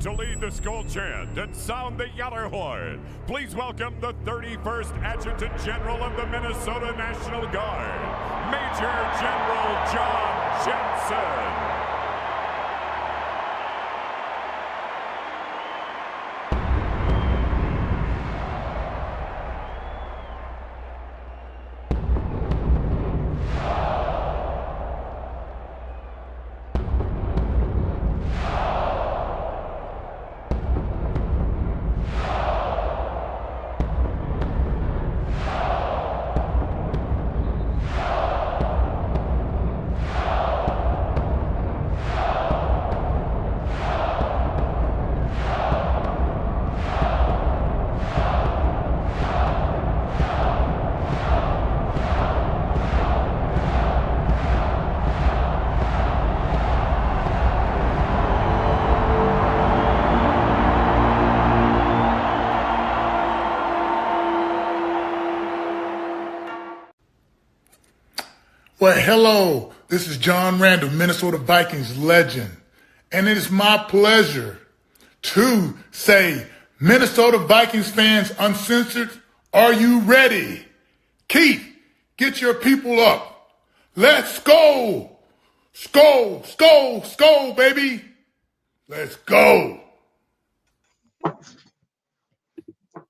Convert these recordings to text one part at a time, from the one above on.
To lead the Skol chant and sound the Yaller horn, please welcome the 31st Adjutant General of the Minnesota National Guard, Major General John Jensen. Well, hello, this is John Randall, Minnesota Vikings legend, and it is my pleasure to say, Minnesota Vikings fans uncensored, are you ready? Keith, get your people up. Let's go. Skol, skol, skol, baby. Let's go.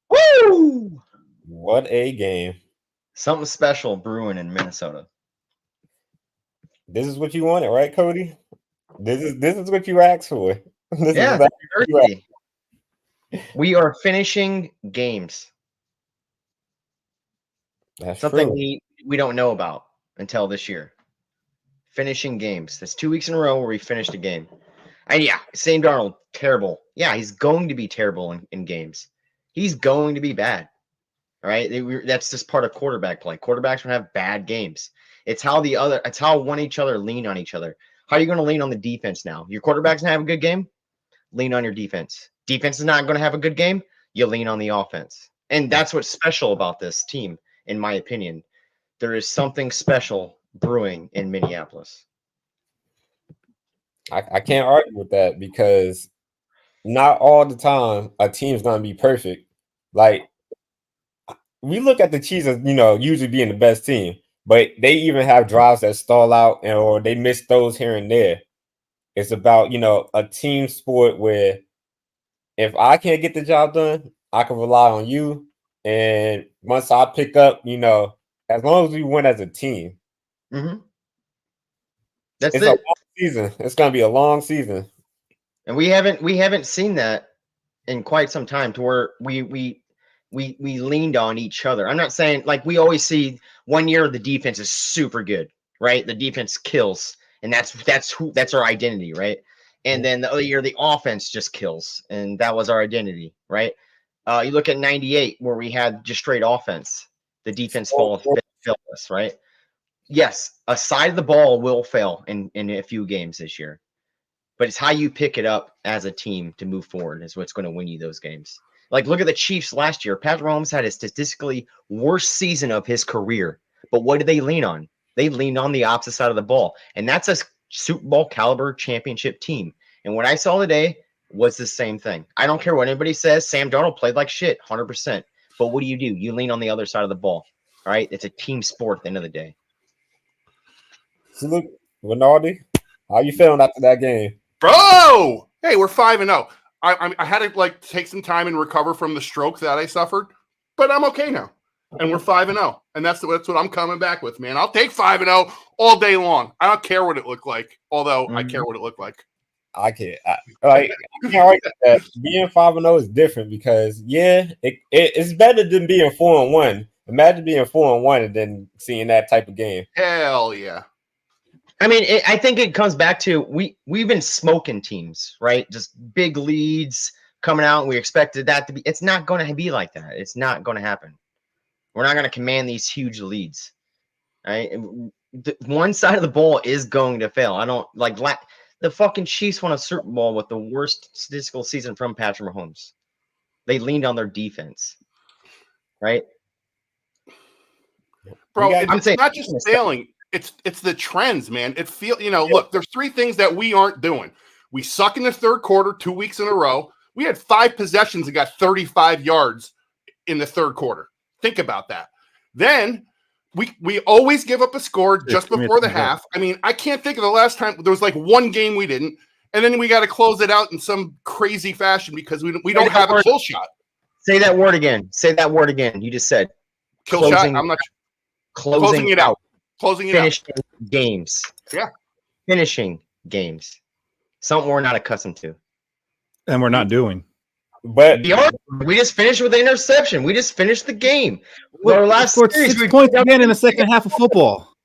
Woo! What a game. Something special brewing in Minnesota. This is what you wanted, right, Cody? This is what you asked for. This Yeah, is exactly what you we are finishing games. That's Something true. we don't know about until this year. Finishing games. That's 2 weeks in a row where we finished a game. And yeah, Sam Darnold, terrible. Yeah, he's going to be terrible in games. He's going to be bad. All right. That's just part of quarterback play. Quarterbacks will have bad games. It's how one each other lean on each other. How are you going to lean on the defense now? Your quarterback's gonna have a good game, lean on your defense. Defense is not going to have a good game, you lean on the offense. And that's what's special about this team, in my opinion. There is something special brewing in Minneapolis. I can't argue with that because not all the time a team's gonna be perfect. Like we look at the Chiefs as usually being the best team, but they even have drives that stall out or they miss throws here and there. It's about a team sport where if I can't get the job done, I can rely on you. And once I pick up, as long as we win as a team, That's it's a long season. It's gonna be a long season, and we haven't seen that in quite some time to where we leaned on each other. I'm not saying like we always see 1 year the defense is super good, right? The defense kills, and that's our identity, right? And then the other year the offense just kills, and that was our identity, right? You look at 98 where we had just straight offense. The defense failed us, right? Yes, a side of the ball will fail in a few games this year. But it's how you pick it up as a team to move forward is what's going to win you those games. Like, look at the Chiefs last year. Patrick Mahomes had a statistically worst season of his career. But what did they lean on? They leaned on the opposite side of the ball. And that's a Super Bowl caliber championship team. And what I saw today was the same thing. I don't care what anybody says. Sam Darnold played like shit, 100%. But what do? You lean on the other side of the ball. All right? It's a team sport at the end of the day. So look, Rinaldi, how you feeling after that game? Bro! Hey, we're 5-0. I had to take some time and recover from the stroke that I suffered, but I'm okay now. And we're 5-0. And that's what I'm coming back with, man. I'll take 5-0 all day long. I don't care what it looked like, although I care what it looked like. I can't. I can't argue that being 5-0 is different because it's better than being 4-1. Imagine being 4-1 and then seeing that type of game. Hell yeah. I mean, I think it comes back to we've been smoking teams, right? Just big leads coming out. And we expected that to be. It's not going to be like that. It's not going to happen. We're not going to command these huge leads, right? One side of the ball is going to fail. I don't like the fucking Chiefs won a Super Bowl with the worst statistical season from Patrick Mahomes. They leaned on their defense, right? Bro, it's not just failing. It's the trends, man. Look, there's three things that we aren't doing. We suck in the third quarter 2 weeks in a row. We had 5 possessions and got 35 yards in the third quarter. Think about that. Then we always give up a score just before the half. I mean, I can't think of the last time there was like one game we didn't, and then we got to close it out in some crazy fashion because we don't have a kill shot. Say that word again. Say that word again. You just said Kill shot. I'm not closing it out. Closing it out. Finishing games. Yeah. Finishing games. Something we're not accustomed to. And we're not doing. But we just finished with the interception. We just finished the game. Our last scored series, 6 points again in the second half of football.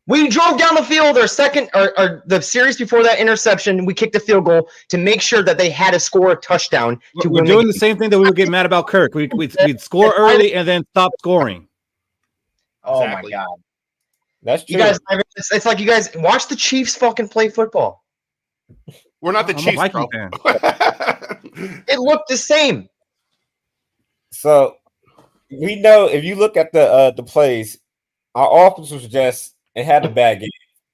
We drove down the field. Our second, or the series before that interception, we kicked a field goal to make sure that they had to score a touchdown. We're doing the same thing that we would get mad about Kirk. We'd score early and then stop scoring. Oh Exactly. my god, that's true. you guys! It's like you guys watch the Chiefs fucking play football. We're not the I'm a Chiefs, Viking bro. fan. It looked the same. So we know if you look at the plays, our offense was it had a bad game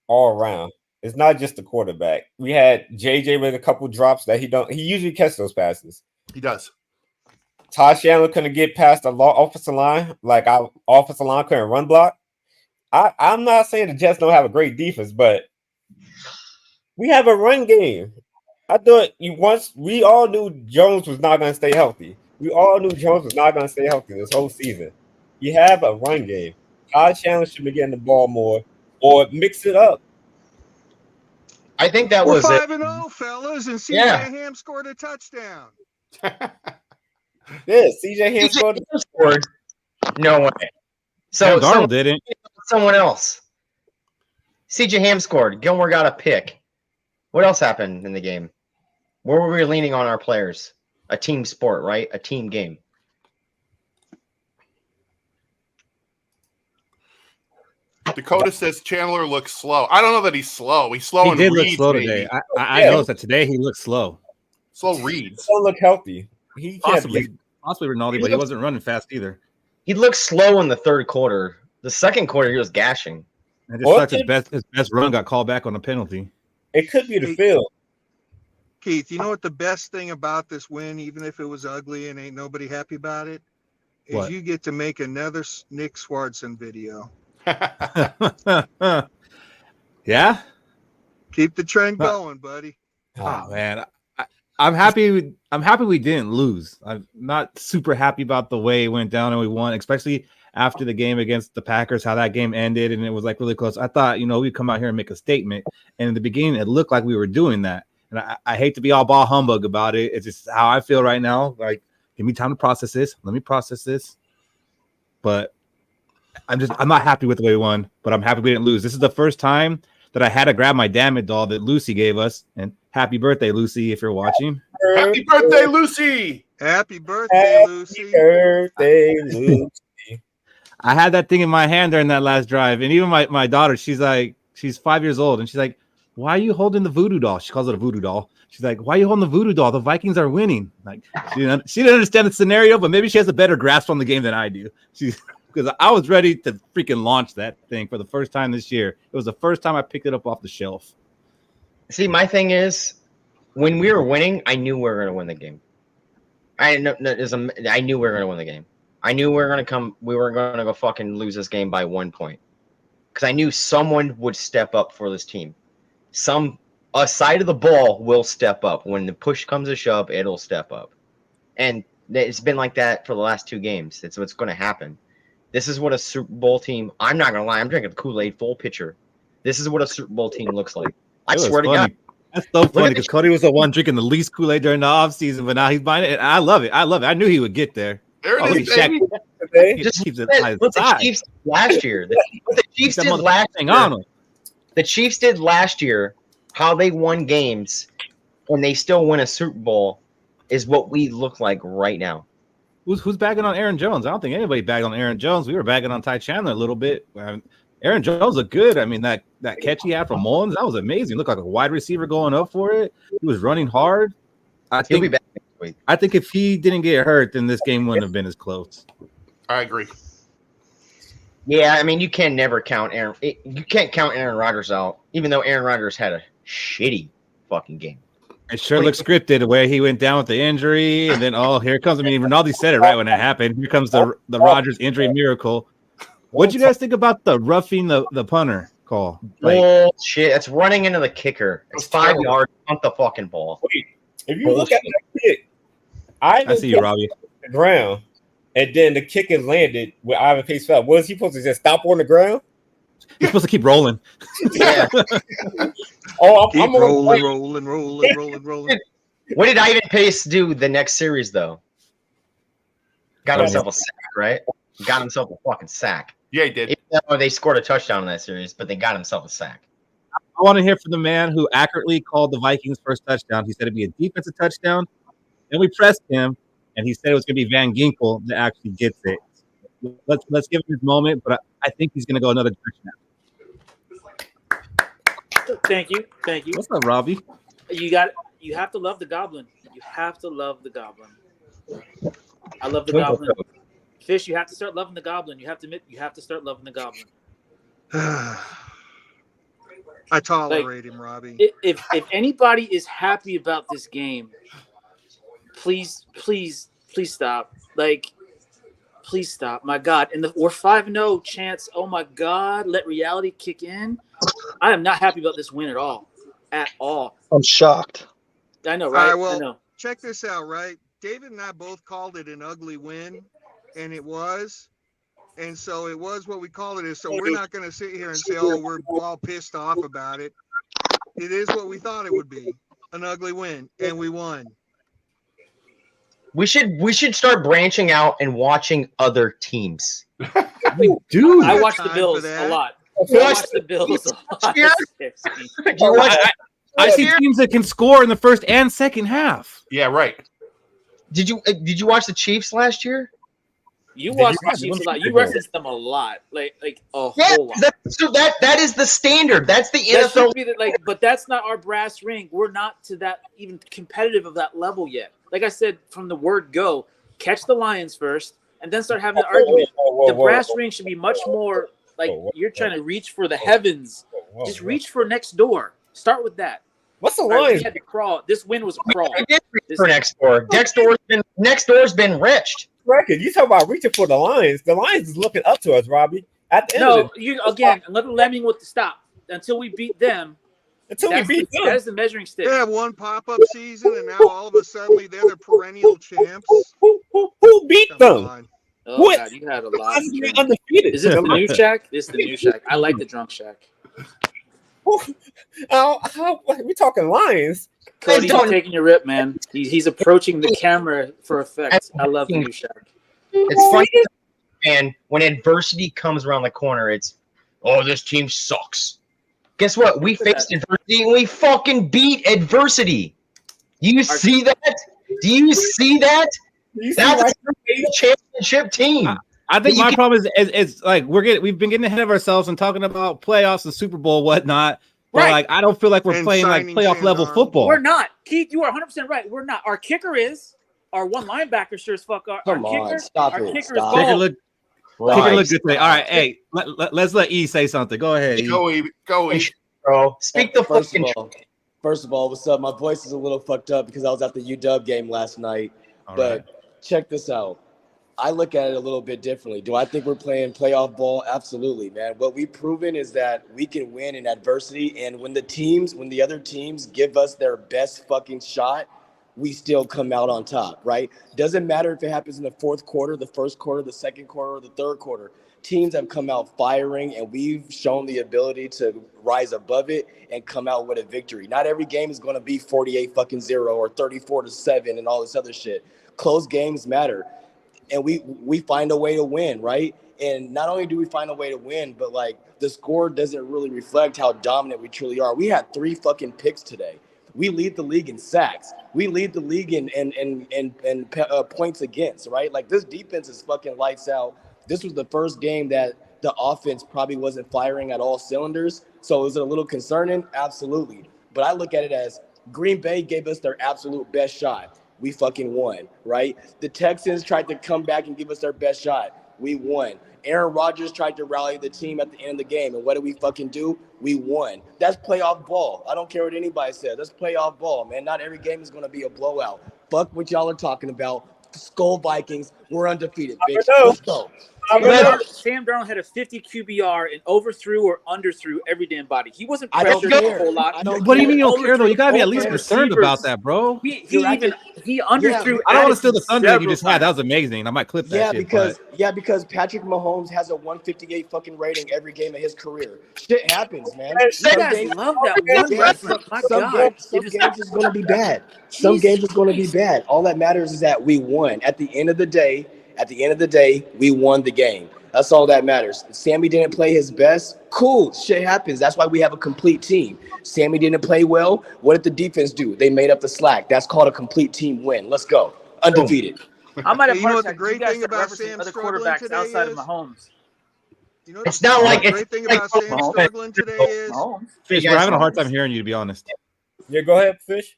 all around. It's not just the quarterback. We had JJ with a couple drops that he usually catch those passes. He does. Todd Chandler couldn't get past the offensive line, like our offensive line couldn't run block. I'm not saying the Jets don't have a great defense, but we have a run game. I thought we all knew Jones was not going to stay healthy. We all knew Jones was not going to stay healthy this whole season. You have a run game. Todd Chandler should be getting the ball more or mix it up. I think that We're was 5-0, fellas, and CJ Ham scored a touchdown. Yeah, CJ Ham scored. No way. Sam Darnold didn't. Someone else. CJ Ham scored. Gilmore got a pick. What else happened in the game? Where were we leaning on our players? A team sport, right? A team game. Dakota says Chandler looks slow. I don't know that he's slow. He's slow He in did look reads, slow maybe. today. I noticed that today he looked slow. Slow reads. Don't look healthy. He can't be. Possibly Rinaldi, but he wasn't running fast either. He looked slow in the third quarter. The second quarter, he was gashing. And just such his best run got called back on a penalty. It could be the field. Keith, you know what the best thing about this win, even if it was ugly and ain't nobody happy about it, is What? you get to make another Nick Swartzen video. Yeah? Keep the trend going, buddy. Oh man. I'm happy we didn't lose. I'm not super happy about the way it went down and we won, especially after the game against the Packers, how that game ended and it was like really close. I thought, we'd come out here and make a statement. And in the beginning, it looked like we were doing that. And I hate to be all ball humbug about it. It's just how I feel right now. Like, give me time to process this. Let me process this. But I'm not happy with the way we won, but I'm happy we didn't lose. This is the first time that I had to grab my Damn It doll that Lucy gave us. And happy birthday, Lucy, if you're watching. Happy birthday, Lucy. Happy birthday, Lucy. Happy birthday, Lucy. I had that thing in my hand during that last drive. And even my daughter, she's 5 years old. And she's like, why are you holding the voodoo doll? She calls it a voodoo doll. She's like, why are you holding the voodoo doll? The Vikings are winning. Like, she didn't understand the scenario, but maybe she has a better grasp on the game than I do. Because I was ready to freaking launch that thing for the first time this year. It was the first time I picked it up off the shelf. See, my thing is, when we were winning, I knew we were going to win the game. I knew we were going to win the game. I knew we were going to go fucking lose this game by 1 point. Because I knew someone would step up for this team. A side of the ball will step up. When the push comes to shove, it'll step up. And it's been like that for the last 2 games. It's what's going to happen. This is what a Super Bowl team, I'm not going to lie, I'm drinking the Kool-Aid full pitcher. This is what a Super Bowl team looks like. I swear to God. That's so funny because Cody was the one drinking the least Kool-Aid during the offseason, but now he's buying it. And I love it. I knew he would get there. There it is, Shaq, baby. he just keeps it What the Chiefs did last year. The Chiefs did last year, how they won games and they still win a Super Bowl is what we look like right now. Who's bagging on Aaron Jones? I don't think anybody bagged on Aaron Jones. We were bagging on Ty Chandler a little bit. Aaron Jones looked good. I mean, that catch he had from Mullins, that was amazing. He looked like a wide receiver going up for it. He was running hard. He'll be back next week. I think if he didn't get hurt, then this game wouldn't have been as close. I agree. Yeah, I mean, you can never count Aaron. You can't count Aaron Rodgers out, even though Aaron Rodgers had a shitty fucking game. It sure looks scripted the way he went down with the injury, and then here comes. I mean, Ronaldo said it right when it happened. Here comes the Rodgers injury miracle. What'd you guys think about the roughing the punter call? Bullshit! That's running into the kicker. It's 5 yards. Punt the fucking ball. Wait, if you look at the kick, I see you, Robbie. The ground, and then the kick is landed with Ivan Pace fell. Was he supposed to just stop on the ground? He's supposed to keep rolling. Yeah. I'm rolling. What did Ivan Pace do the next series though? Got himself a sack, right? Got himself a fucking sack. Yeah, he did. Even though they scored a touchdown in that series, but they got himself a sack. I want to hear from the man who accurately called the Vikings' first touchdown. He said it'd be a defensive touchdown. Then we pressed him, and he said it was going to be Van Ginkel that actually gets it. Let's give him his moment, but I think he's going to go another touchdown. Thank you. What's up, Robbie? You have to love the Goblin. You have to love the Goblin. I love the Goblin. Fish, you have to start loving the Goblin. You have to start loving the Goblin. I tolerate him, Robbie. If anybody is happy about this game, please stop. Please stop. My God. And we're 5-0 chance. Oh my God. Let reality kick in. I am not happy about this win at all. At all. I'm shocked. I know, right? All right, well, I know. check this out, right? David and I both called it an ugly win, and it was. And so it was what we called it. So we're not going to sit here and say, oh, we're all pissed off about it. It is what we thought it would be, an ugly win, and we won. We should start branching out and watching other teams. We do. I watch the Bills a lot. I watch the Bills a lot. I see teams that can score in the first and second half. Yeah, right. Did you watch the Chiefs last year? You watch the Chiefs a lot. You reference them a lot, like a whole lot. That is the standard. That's the NFL. But that's not our brass ring. We're not to that even competitive of that level yet. Like I said, from the word go, catch the Lions first, and then start having an argument. The brass ring should be much more like you're trying to reach for the heavens. Just reach for next door. Start with that. What's the Lions? We had to crawl. This win was a crawl. I did reach for next door. Next door's been wretched. Record. You talk about reaching for the Lions. The Lions is looking up to us, Robbie. At the end of another lemming with the stop until we beat them. That is the measuring stick. They have one pop-up season, and now all of a sudden they're the perennial champs. Who beat them? Oh God, you had a lot. Undefeated. Is it the new Shack? This is the new Shack. I like the drunk Shack. We talking Lions? Cody's taking your rip, man. He's approaching the camera for effect. I love the new Shack. It's funny, man. When adversity comes around the corner, it's this team sucks. Guess what? We faced adversity and we fucking beat adversity. You see that? Do you see that? That's a championship team. I think my problem is like we've been getting ahead of ourselves and talking about playoffs and Super Bowl, whatnot. But like I don't feel like we're playing like playoff level football. We're not. Keith, you are 100% right. We're not. Our kicker is. Our one linebacker sure as fuck. Our kicker is gold. Kicker look good today. All right, hey, let's let E say something. Go ahead. Go E. Bro, speak the fucking. First of all, what's up? My voice is a little fucked up because I was at the UW game last night. Check this out. I look at it a little bit differently. Do I think we're playing playoff ball? Absolutely, man. What we've proven is that we can win in adversity, and when the other teams give us their best fucking shot, we still come out on top, right? Doesn't matter if it happens in the fourth quarter, the first quarter, the second quarter, or the third quarter. Teams have come out firing, and we've shown the ability to rise above it and come out with a victory. Not every game is going to be 48-0 or 34-7 and all this other shit. Close games matter, and we find a way to win, right? And not only do we find a way to win, but like the score doesn't really reflect how dominant we truly are. We had 3 fucking picks today. We lead the league in sacks. We lead the league in points against, right? Like this defense is fucking lights out. This was the first game that the offense probably wasn't firing at all cylinders. So is it a little concerning? Absolutely. But I look at it as Green Bay gave us their absolute best shot. We fucking won, right? The Texans tried to come back and give us their best shot. We won. Aaron Rodgers tried to rally the team at the end of the game, and what did we fucking do? We won. That's playoff ball. I don't care what anybody says. That's playoff ball, man. Not every game is going to be a blowout. Fuck what y'all are talking about. Skol Vikings, we're undefeated, bitch. Let's go. Sam Darnold had a 50 QBR and overthrew or underthrew every damn body. He wasn't I don't pressured a care. whole lot. What do you mean you don't care though? You gotta be at least Overthrew concerned receivers. about that, bro. He underthrew. I don't want to steal the thunder that you several just had. That was amazing. I might clip that shit. Because Patrick Mahomes has a 158 fucking rating every game of his career. Shit happens, man. You guys love that one reference. My God. Some games is going to be bad. Some games is going to be bad. All that matters is that we won. At the end of the day, we won the game. That's all that matters. Sammy didn't play his best. Cool. Shit happens. That's why we have a complete team. Sammy didn't play well. What did the defense do? They made up the slack. That's called a complete team win. Let's go. Undefeated. I might have You know what the great thing about Sam other struggling quarterbacks today outside is? of Mahomes. You know, It's not like the it's great thing like about Sam struggling today is Fish, we're having a hard time hearing you, to be honest. Yeah, go ahead, Fish.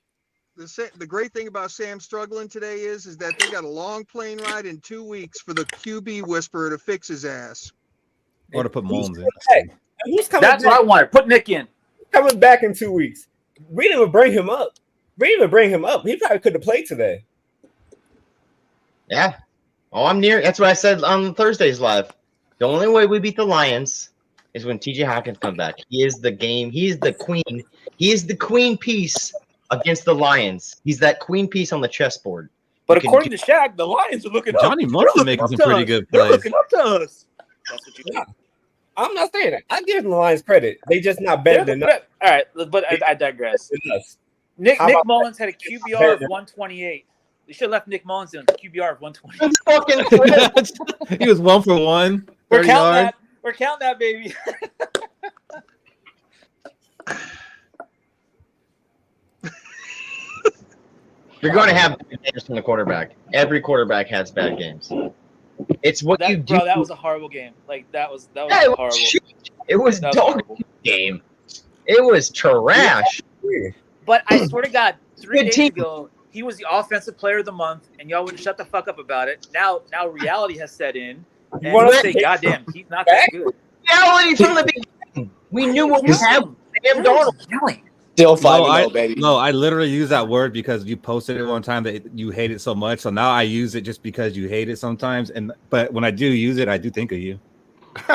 the great thing about Sam struggling today is that they got a long plane ride in 2 weeks for the QB whisperer to fix his ass. Or to put Mahomes in. Hey, who's coming That's what I wanted. Put Nick in. coming back in 2 weeks? We didn't even bring him up. He probably could have played today. Yeah. Oh, I'm near. That's what I said on Thursday's live. The only way we beat the Lions is when TJ Hawkins comes back. He is the game. He is the queen. He is the queen piece against the Lions. He's that queen piece on the chessboard. But according to Shaq, the Lions are looking up. Johnny Munson making some pretty good They're plays. looking up to us. That's what you Yeah. I'm not saying that. I give the Lions credit. They just not better than us. All right, but I digress. Nick Mullins had a QBR of 128. They should have left Nick Mullins in a QBR of 120. He was 1 for 1. We're 30 counting yards. that. We're counting that, baby. You're going to have bad games from the quarterback. Every quarterback has bad games. It's what you do. Bro, that was a horrible game. Like that was Yeah, horrible. It was That was dog horrible. game. It was trash. But I swear to God, 3 Good days team. ago, he was the offensive player of the month, and y'all wouldn't shut the fuck up about it. Now reality has set in, and wanna we say, goddamn, he's not that good. Reality from the beginning. We knew what was happening. Sam Darnold. Still 5-0, baby. No, I literally use that word because you posted it one time that you hate it so much. So now I use it just because you hate it sometimes. But when I do use it, I do think of you.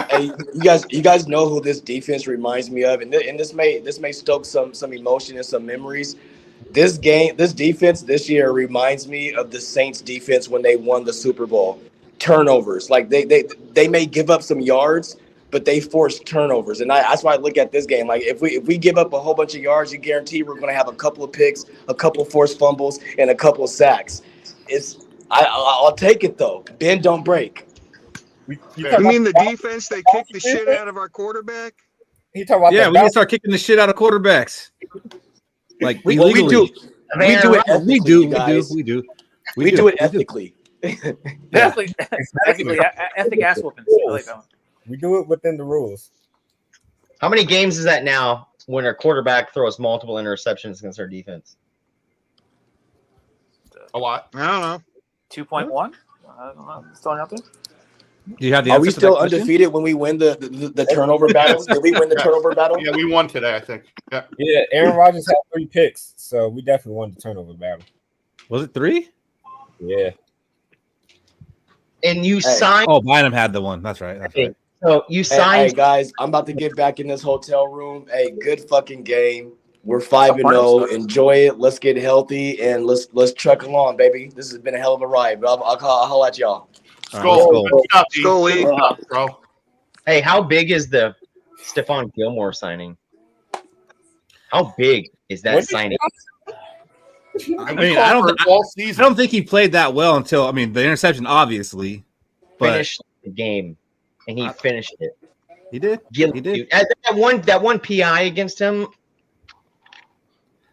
Hey, you guys know who this defense reminds me of, and this may stoke some emotion and some memories. This defense this year reminds me of the Saints defense when they won the Super Bowl. Turnovers, like they may give up some yards, but they force turnovers, and that's why I look at this game. Like if we give up a whole bunch of yards, you guarantee we're going to have a couple of picks, a couple of forced fumbles, and a couple of sacks. I'll take it though. Bend don't break. You mean the defense? They kicked the shit out of our quarterback. He talking about Yeah, we need to start kicking the shit out of quarterbats. Like We legally. do it We do. We do it ethically. Ethically, ethic ass whoopings. I like that one. We do it within the rules. How many games is that now when our quarterback throws multiple interceptions against our defense? A lot. I don't know. 2.1. I don't know. It's throwing out there. Do you have the Are answer we to still that question? undefeated when we win the turnover battle? Did we win the turnover battle? Yeah, we won today, I think. Yeah. Yeah, Aaron Rodgers had 3 picks, so we definitely won the turnover battle. Was it 3? Yeah. And you Hey. signed. Oh, Bynum had the one. That's right. So you Hey, signed. guys, I'm about to get back in this hotel room. Hey, good fucking game. We're 5-0. Enjoy it. Let's get healthy and let's truck along, baby. This has been a hell of a ride. But I'll holler at y'all. Skol. Good stuff, D. Skol. Good stuff, bro. Hey, how big is the Stephon Gilmore signing? How big is that signing? I mean, I don't think he played that well until the interception, obviously. But Finished the game, and he finished it. he did. Gil- He did. That one PI against him.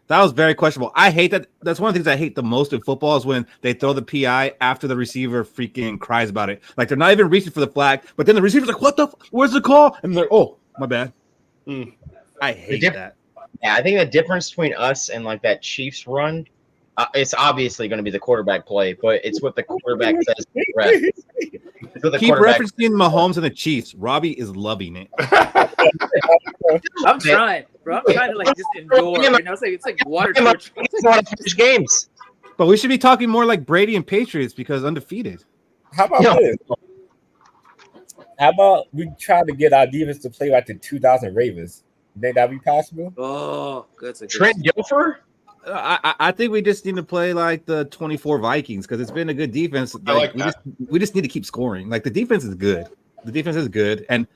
That was very questionable. I hate that. That's one of the things I hate the most in football is when they throw the PI after the receiver freaking cries about it. Like they're not even reaching for the flag, but then the receiver's like, "What the? Where's the call?" And they're, "Oh, my bad." I hate that. Yeah, I think the difference between us and like that Chiefs run it's obviously going to be the quarterback play, but it's what the quarterback says to the ref. It's what the Keep quarterback- referencing Mahomes and the Chiefs. Robbie is loving it. I'm trying, bro. I'm trying to like just endure. You know, it's like water torture. It's a lot of finish games. But we should be talking more like Brady and Patriots because undefeated. How about this? How about we try to get our defense to play like the 2000 Ravens? You think that'd be possible? Oh, good. Trent Dilfer? I think we just need to play like the 24 Vikings because it's been a good defense. Like, we just need to keep scoring. Like the defense is good. The defense is good, and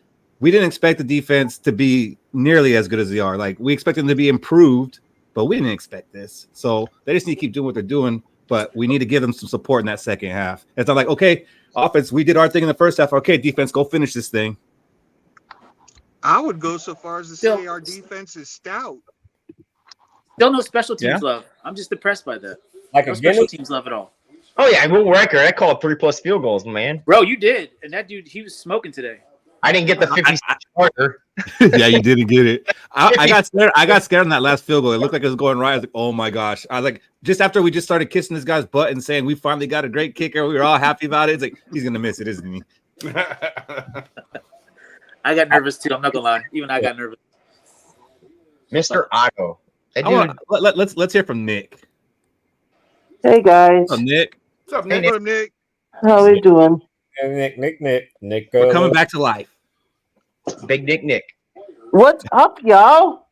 we didn't expect the defense to be nearly as good as they are. Like we expect them to be improved, but we didn't expect this. So they just need to keep doing what they're doing. But we need to give them some support in that second half. It's not like, okay, offense, we did our thing in the first half. Okay, defense, go finish this thing. I would go so far as to say our defense is stout. Still no special teams love. I'm just depressed by that. Like no a special Guinness? teams love at all. Oh yeah, Will record. I called 3+ field goals, man. Bro, you did, and that dude, he was smoking today. I didn't get the 50 starter. Yeah, you didn't get it. I got scared. I got scared on that last field goal. It looked like it was going right. I was like, oh my gosh. I was like, just after we just started kissing this guy's butt and saying we finally got a great kicker, we were all happy about it. It's like he's gonna miss it, isn't he? I got nervous too. I'm not gonna lie. Even I got nervous. Mr. Otto. Let's hear from Nick. Hey guys, What's up, Nick? What's up, Hey, Nick? Nick. how are you doing? Nick. We're coming back to life. Big Nick. What's up, y'all?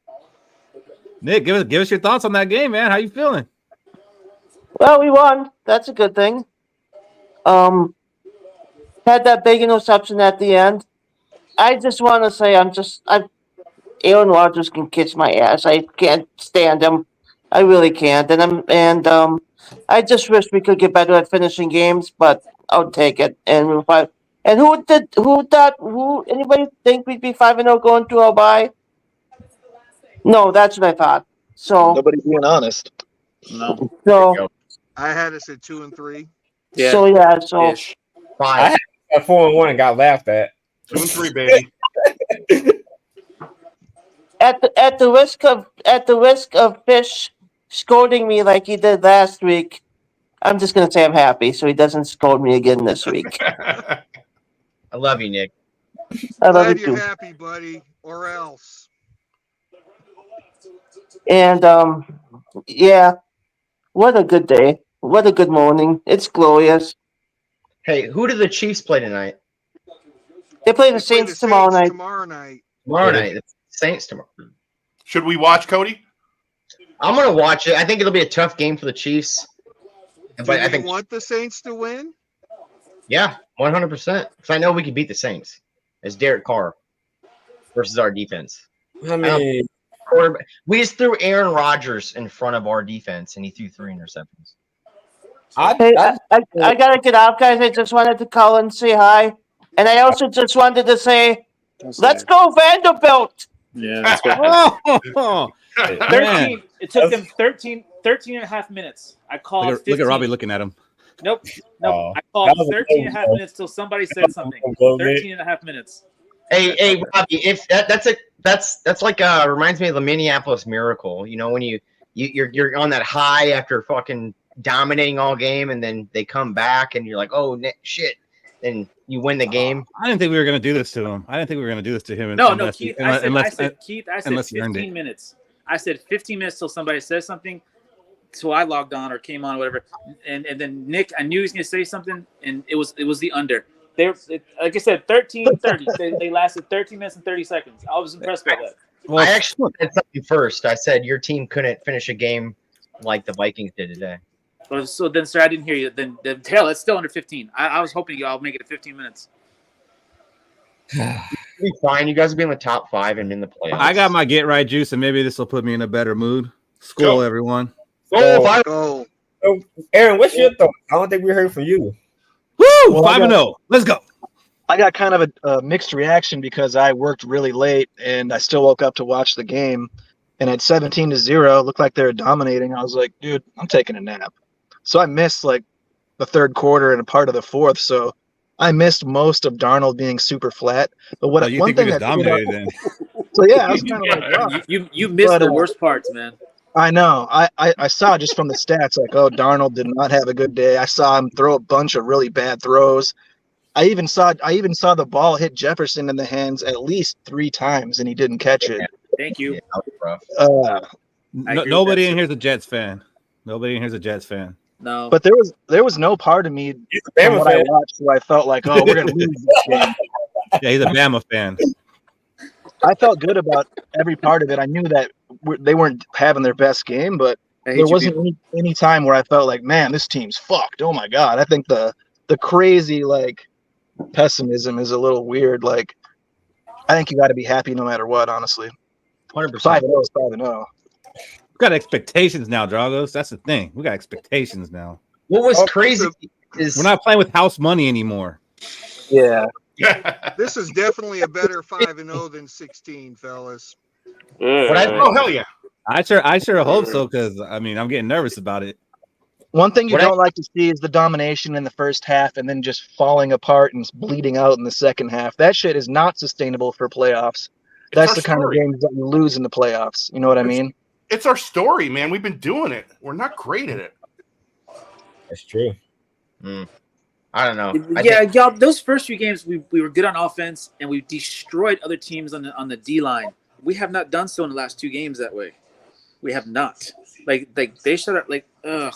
Nick, give us your thoughts on that game, man. How you feeling? Well, we won. That's a good thing. Had that big interception at the end. I just want to say Aaron Rodgers can kiss my ass. I can't stand him. I really can't. I just wish we could get better at finishing games, but I'll take it. And anybody think we'd be 5-0 going to our bye? No, that's what I thought. So Nobody's being honest. No. So I had us at 2-3. Yeah. So yeah, so Ish. I had a 4-1 and got laughed at. 2-3, baby. at the risk of Fish scolding me like he did last week, I'm just gonna say I'm happy so he doesn't scold me again this week. I love you, Nick. I love Glad you you're too. happy, buddy, or else. And yeah, what a good day. What a good morning. It's glorious. Hey, who do the Chiefs play tonight? They play the They play Saints tomorrow night. Tomorrow night. Tomorrow night. The Saints tomorrow. Should we watch, Cody? I'm gonna watch it. I think it'll be a tough game for the Chiefs. Do But I you think, want the Saints to win? yeah, 100%. Because I know we can beat the Saints. It's Derek Carr versus our defense. I mean, We just threw Aaron Rodgers in front of our defense, and he threw 3 interceptions. Hey, I gotta get out, guys. I just wanted to call and say hi. And I also just wanted to say, let's go Vanderbilt. Yeah. That's good. Oh, 13. It took them 13 and a half minutes. I called. look at 15. Robbie looking at him. Nope. Oh, I called that was a 13 and a half close minutes till somebody said something. Close, 13 and a half minutes. Hey, Robbie, if that's like reminds me of the Minneapolis Miracle. You know, when you're on that high after fucking dominating all game, and then they come back, and you're like, oh shit, and you win the game. I didn't think we were gonna do this to him. I didn't think we were gonna do this to him. No, unless Keith. he- I said unless he earned 15 it. minutes. I said 15 minutes till somebody says something. So I logged on or came on or whatever, and then Nick, I knew he was gonna say something, and it was the under. Like I said, 13-30. They lasted 13 minutes and 30 seconds. I was impressed by that. Well, I actually said something first. I said your team couldn't finish a game like the Vikings did today. So then, sir, I didn't hear you. Then hell, it's still under 15. I was hoping y'all make it to 15 minutes. It'll be fine. You guys will be in the top 5 and in the playoffs. I got my get right juice, and maybe this will put me in a better mood. Skol, everyone. Go. Aaron, what's your thoughts? I don't think we heard from you. Woo! Well, 5-0. Let's go. I got kind of a mixed reaction because I worked really late and I still woke up to watch the game. And at 17-0, looked like they were dominating. I was like, dude, I'm taking a nap. So I missed like the third quarter and a part of the fourth. So I missed most of Darnold being super flat. But You think we just dominated then? So yeah, I was kind of like, wow. You missed But, the worst parts, man. I know. I saw just from the stats, like, oh, Darnold did not have a good day. I saw him throw a bunch of really bad throws. I even saw the ball hit Jefferson in the hands at least 3 times, and he didn't catch it. Thank you. Yeah, that was rough. Nobody in here is a Jets fan. Nobody in here is a Jets fan. No. But there was no part of me from what I watched where I felt like, oh, we're gonna lose this game. Yeah, he's a Bama fan. I felt good about every part of it. I knew that they weren't having their best game, but there wasn't any time where I felt like, man, this team's fucked. Oh my god! I think the crazy like pessimism is a little weird. Like, I think you got to be happy no matter what. Honestly, 100%. 5-0 is 5-0. We got expectations now, Dragos. That's the thing. We got expectations now. What was crazy is we're not playing with house money anymore. Yeah. This is definitely a better 5-0 than 16, fellas. Oh hell yeah! I sure hope so, because I mean I'm getting nervous about it. One thing you don't like to see is the domination in the first half and then just falling apart and bleeding out in the second half. That shit is not sustainable for playoffs. That's the kind of games that you lose in the playoffs. You know what I mean? It's our story, man. We've been doing it. We're not great at it. That's true. I don't know. Y'all. Those first few games, we were good on offense, and we destroyed other teams on the D line. We have not done so in the last 2 games that way. We have not. Like they shut up. Like, ugh.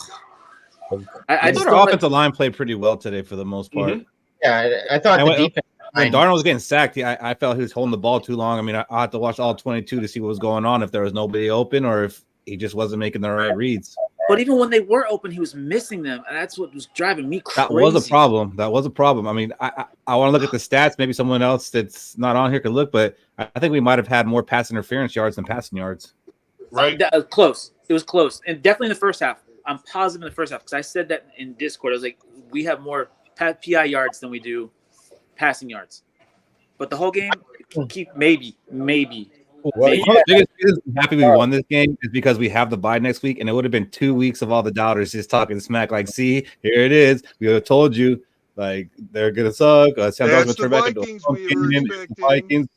I thought our offensive line played pretty well today for the most part. Mm-hmm. Yeah, I thought the defense. When Darnold was getting sacked, I felt he was holding the ball too long. I mean, I had to watch all 22 to see what was going on, if there was nobody open or if he just wasn't making the right reads. But even when they were open, he was missing them, and that's what was driving me crazy. That was a problem. I mean, I want to look at the stats. Maybe someone else that's not on here could look, but I think we might have had more pass interference yards than passing yards. Right. Close. It was close, and definitely in the first half. I'm positive in the first half because I said that in Discord. I was like, we have more PI yards than we do passing yards. But the whole game, maybe. Well, the biggest reason I'm happy we won this game is because we have the bye next week, and it would have been 2 weeks of all the doubters just talking smack. Like, see, here it is. We would have told you, like, they're gonna suck. Sam Darnold's gonna turn back into Vikings.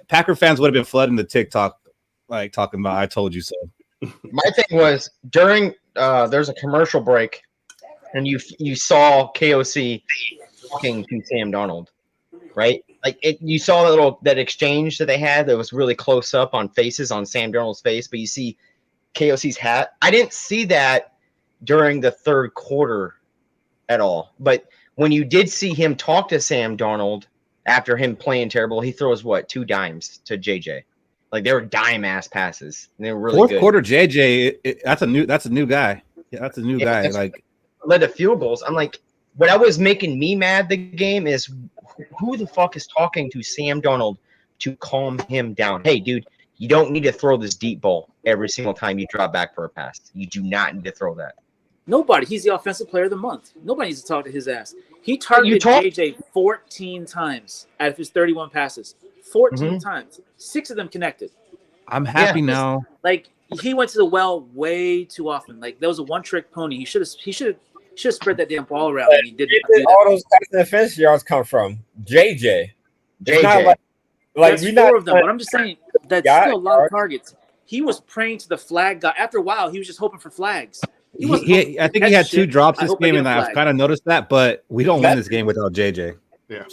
Packer fans would have been flooding the TikTok, like talking about, "I told you so." My thing was during there's a commercial break, and you saw KOC talking to Sam Darnold, right? Like you saw that exchange that they had that was really close up on faces on Sam Darnold's face, but you see KOC's hat. I didn't see that during the third quarter at all. But when you did see him talk to Sam Darnold after him playing terrible, he throws 2 dimes to JJ. Like they were dime ass passes. And they were really good. Fourth quarter JJ, that's a new guy. Yeah, that's a new guy. Like led to field goals. I'm like, what was making me mad the game is who the fuck is talking to Sam Darnold to calm him down? Hey, dude, you don't need to throw this deep ball every single time you drop back for a pass. You do not need to throw that. Nobody. He's the offensive player of the month. Nobody needs to talk to his ass. He targeted JJ 14 times out of his 31 passes. 14 times. 6 of them connected. I'm happy now. Like he went to the well way too often. Like that was a one-trick pony. He should have spread that damn ball around, and he didn't. Where did all those pass interference yards come from? JJ. JJ. That's 4 of them, but I'm just saying that's still a lot of targets. He was praying to the flag guy. After a while, he was just hoping for flags. I think he had 2 drops this game, and I've kind of noticed that. But we don't win this game without JJ. Yeah.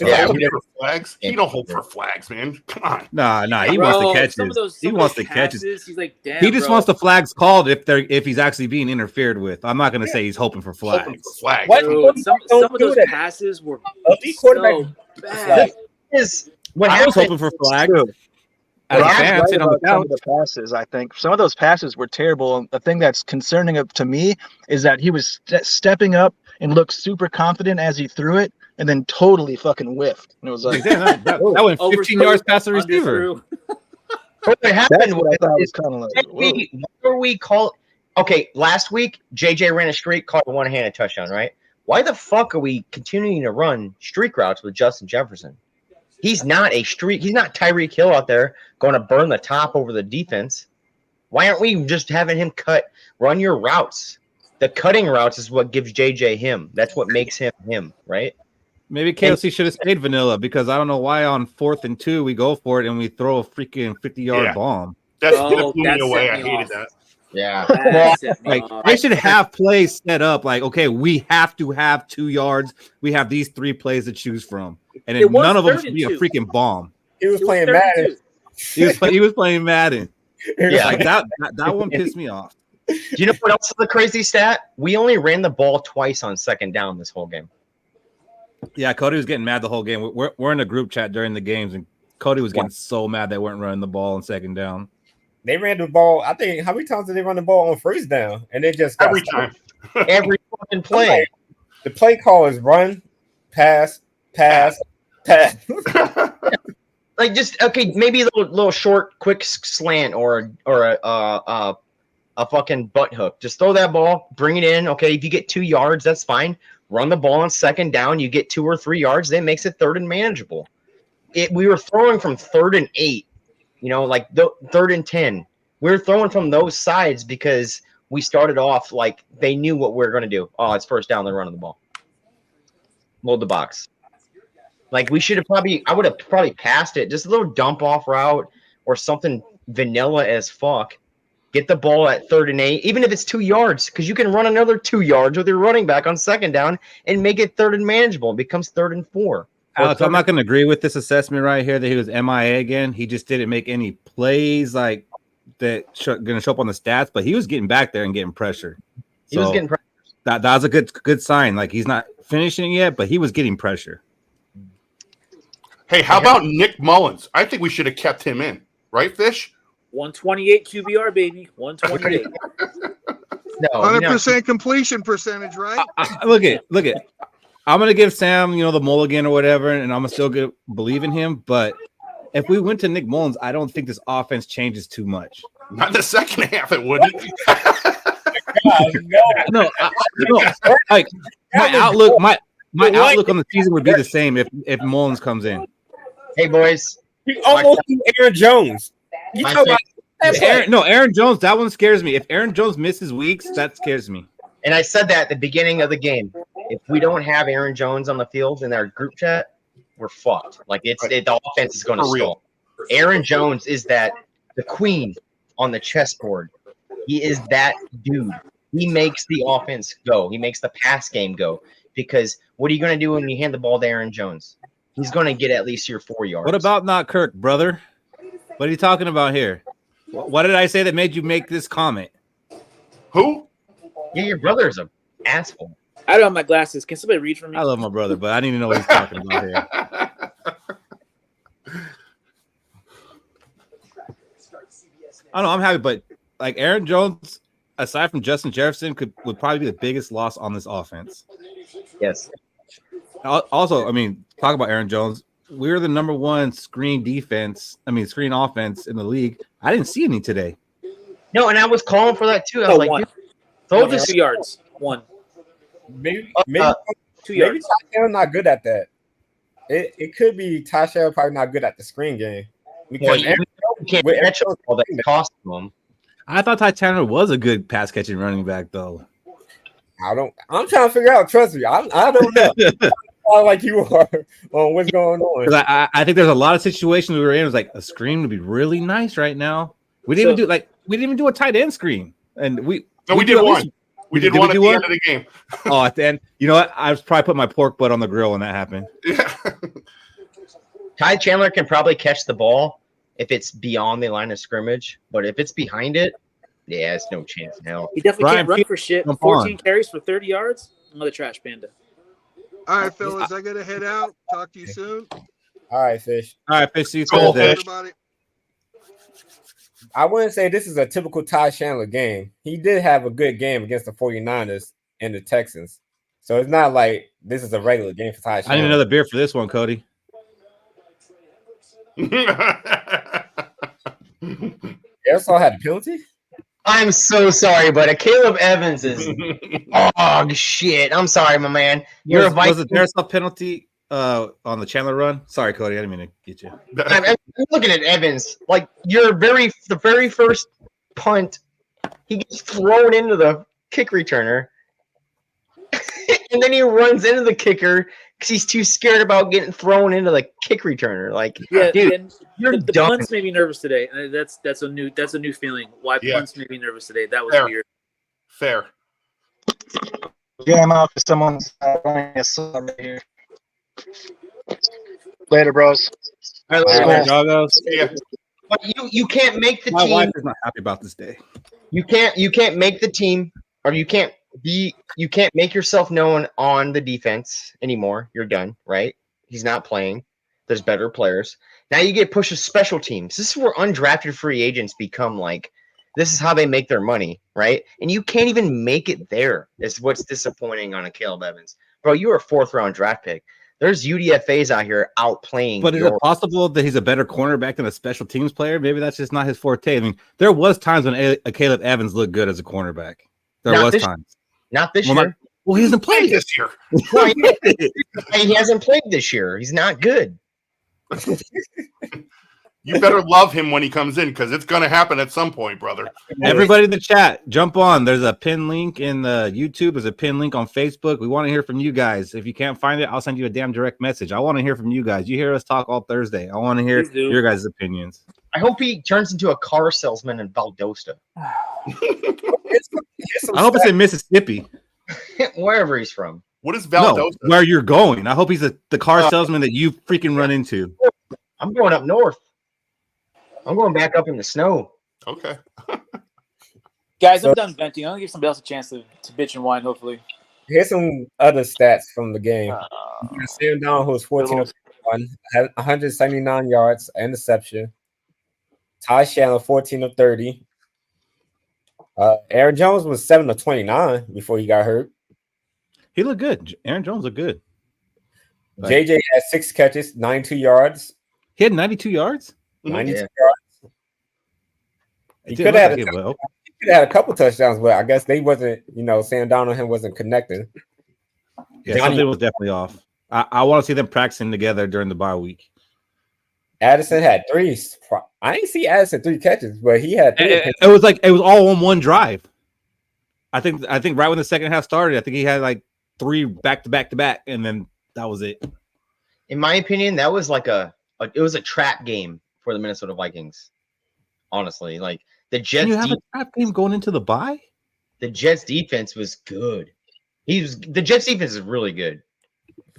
Flags. You don't hope for flags, man. Come on. Nah. He wants to catch it. He wants to catch it. He's like, damn. He just wants the flags called if he's actually being interfered with. I'm not going to say he's hoping for flags. Dude, some of those passes were so bad. I was hoping for flags. As a fan, sitting on the couch. Some of the passes, I think some of those passes were terrible. And the thing that's concerning to me is that he was stepping up and looked super confident as he threw it, and then totally fucking whiffed. And it was like that went 15 yards past the receiver. What happened? That's what I thought was kind of like. We call? Okay, last week JJ ran a streak, caught a one-handed touchdown. Right? Why the fuck are we continuing to run streak routes with Justin Jefferson? He's not a streak. He's not Tyreek Hill out there going to burn the top over the defense. Why aren't we just having him run your routes? The cutting routes is what gives JJ him. That's what makes him him, right? Maybe KOC should have stayed vanilla because I don't know why on 4th and 2 we go for it and we throw a freaking 50-yard bomb. That blew me away. I hated that. Yeah. That set me Like off. they should have plays set up. Like, okay, we have to have 2 yards. We have these 3 plays to choose from, and It then was none of them 3rd should and be a 2. freaking bomb. He was It was playing 3rd and Madden. 2. He was playing Madden. Yeah. Like that one pissed me off. Do you know what else is the crazy stat? We only ran the ball twice on 2nd down this whole game. Yeah, Cody was getting mad the whole game. We're in a group chat during the games, and Cody was getting so mad they weren't running the ball on 2nd down. They ran the ball. I think how many times did they run the ball on 1st down? And they just got Every time. Every fucking play. The play call is run, pass, pass, pass. Like just okay, maybe a little short, quick slant or a fucking butt hook. Just throw that ball, bring it in. Okay, if you get 2 yards, that's fine. Run the ball on 2nd down. You get 2 or 3 yards, then it makes it 3rd and manageable. We were throwing from 3rd and 8, like the 3rd and 10. We were throwing from those sides because we started off like they knew what we were going to do. Oh, it's 1st down. They're running the ball. Load the box. Like I would have probably passed it. Just a little dump off route or something vanilla as fuck. Get the ball at 3rd and 8, even if it's 2 yards, because you can run another 2 yards with your running back on 2nd down and make it 3rd and manageable. It becomes 3rd and 4. Alex, I'm not going to agree with this assessment right here that he was MIA again. He just didn't make any plays like that going to show up on the stats, but he was getting back there and getting pressure. He was getting pressure. That was a good sign. Like he's not finishing yet, but he was getting pressure. Hey, how about Nick Mullins? I think we should have kept him in, right, Fish? 128 QBR, baby. 128. No, 100% completion percentage, right? Look at. I'm gonna give Sam, the mulligan or whatever, and I'm gonna still believe in him. But if we went to Nick Mullins, I don't think this offense changes too much. Not the second half, it wouldn't. No. Like my outlook on the season would be the same if Mullins comes in. Hey boys, He almost beat Aaron Jones. Aaron Jones. That one scares me. If Aaron Jones misses weeks, that scares me. and I said that at the beginning of the game. If we don't have Aaron Jones on the field in our group chat, we're fucked. Like the offense is going to stall. Aaron Jones is the queen on the chessboard. He is that dude. He makes the offense go. He makes the pass game go. Because what are you going to do when you hand the ball to Aaron Jones? He's going to get at least your 4 yards. What about not Kirk, brother? What are you talking about here? What did I say that made you make this comment? Who? Yeah, your brother's an asshole. I don't have my glasses. Can somebody read for me? I love my brother, but I need to know what he's talking about here. I don't know. I'm happy, but like Aaron Jones, aside from Justin Jefferson, would probably be the biggest loss on this offense. Yes. Also, I mean, talk about Aaron Jones. We're the number one screen offense in the league. I didn't see any today. No, and I was calling for that too. I was like, one. throw No, this 2 yards. One. Maybe 2 maybe yards. Tyshell not good at that. It could be Tyshell probably not good at the screen game. Because you can't catch the ball that cost him. I thought Ty Tanner was a good pass catching running back, though. I'm trying to figure out. Trust me, I don't know. Like you are on what's going on. Because I think there's a lot of situations we were in. It was like a screen would be really nice right now. We didn't even do a tight end screen, and we did one. We did one at the end of the game. Oh, at the end, you know what? I was probably put my pork butt on the grill when that happened. Yeah. Ty Chandler can probably catch the ball if it's beyond the line of scrimmage, but if it's behind it, yeah, it's no chance in hell. He definitely can't run for shit. 14 carries for 30 yards. Another trash panda. All right, fellas, I got to head out. Talk to you soon. All right, Fish. All right, Fish. See you Cool, Thursday. everybody. I wouldn't say this is a typical Ty Chandler game. He did have a good game against the 49ers and the Texans. So it's not like this is a regular game for Ty Chandler. I need another beer for this one, Cody. Aerosol had a penalty? I'm so sorry, but Caleb Evans is dog shit. I'm sorry, my man. You're a Viking. Was it Aerosol penalty on the Chandler run? Sorry, Cody. I didn't mean to get you. I'm looking at Evans. Like the very first punt, he gets thrown into the kick returner. And then he runs into the kicker because he's too scared about getting thrown into the kick returner. Like, Yeah, dude, and you're the done. punts made me nervous today. That's a new feeling. Why Yeah. punts made me nervous today? That was Fair. weird. Fair. Yeah, I'm out because someone's running a sub right here. Later, bros. All right, All later, right, guys. doggos. Yeah. But you can't make the My wife team. is not happy about this day. You can't make the team, or you can't make yourself known on the defense anymore. You're done, right? He's not playing. There's better players. Now you get pushed to special teams. This is where undrafted free agents become like, this is how they make their money, right? And you can't even make it there. Is what's disappointing on a Caleb Evans. Bro, you were a 4th round draft pick. There's UDFAs out here outplaying. But is it possible that he's a better cornerback than a special teams player? Maybe that's just not his forte. I mean, there was times when a Caleb Evans looked good as a cornerback. There Not was this- times. Not this Well, year. Well, he hasn't played. This year. Well, he hasn't played this year. He's not good. You better love him when he comes in because it's going to happen at some point, brother. Everybody in the chat, jump on. There's a pin link in the YouTube. There's a pin link on Facebook. We want to hear from you guys. If you can't find it, I'll send you a damn direct message. I want to hear from you guys. You hear us talk all Thursday. I want to hear Please do. your guys' opinions. I hope he turns into a car salesman in Valdosta, I hope it's in Mississippi. wherever he's from. What is No, Valdosta? where you're going. I hope he's the car salesman that you freaking run into. I'm going up north. I'm going back up in the snow. Okay. Guys, I'm done venting. I'm gonna give somebody else a chance to bitch and whine. Hopefully, Here's some other stats from the game. Sam Donald, who was 14 of 1, had 179 yards, an interception. Ty Shannon, 14 of 30. Aaron Jones was 7 of 29 before he got hurt. He looked good. Aaron Jones looked good. JJ had 6 catches, 92 yards. He had 92 yards. 92 Yeah. yards. It He didn't could have look like it, well. had a couple touchdowns, but I guess they wasn't, Sam Donald and him wasn't connecting. Yeah, Johnny- something was definitely off. I want to see them practicing together during the bye week. Addison had 3. I didn't see Addison 3 catches, but he had 3. It was all on one drive. I think right when the second half started, I think he had like 3 back to back to back, and then that was it. In my opinion, that was like it was a trap game for the Minnesota Vikings. Honestly, like the Can you Jets, have a trap game going into the bye? the Jets defense was good. The Jets defense is really good.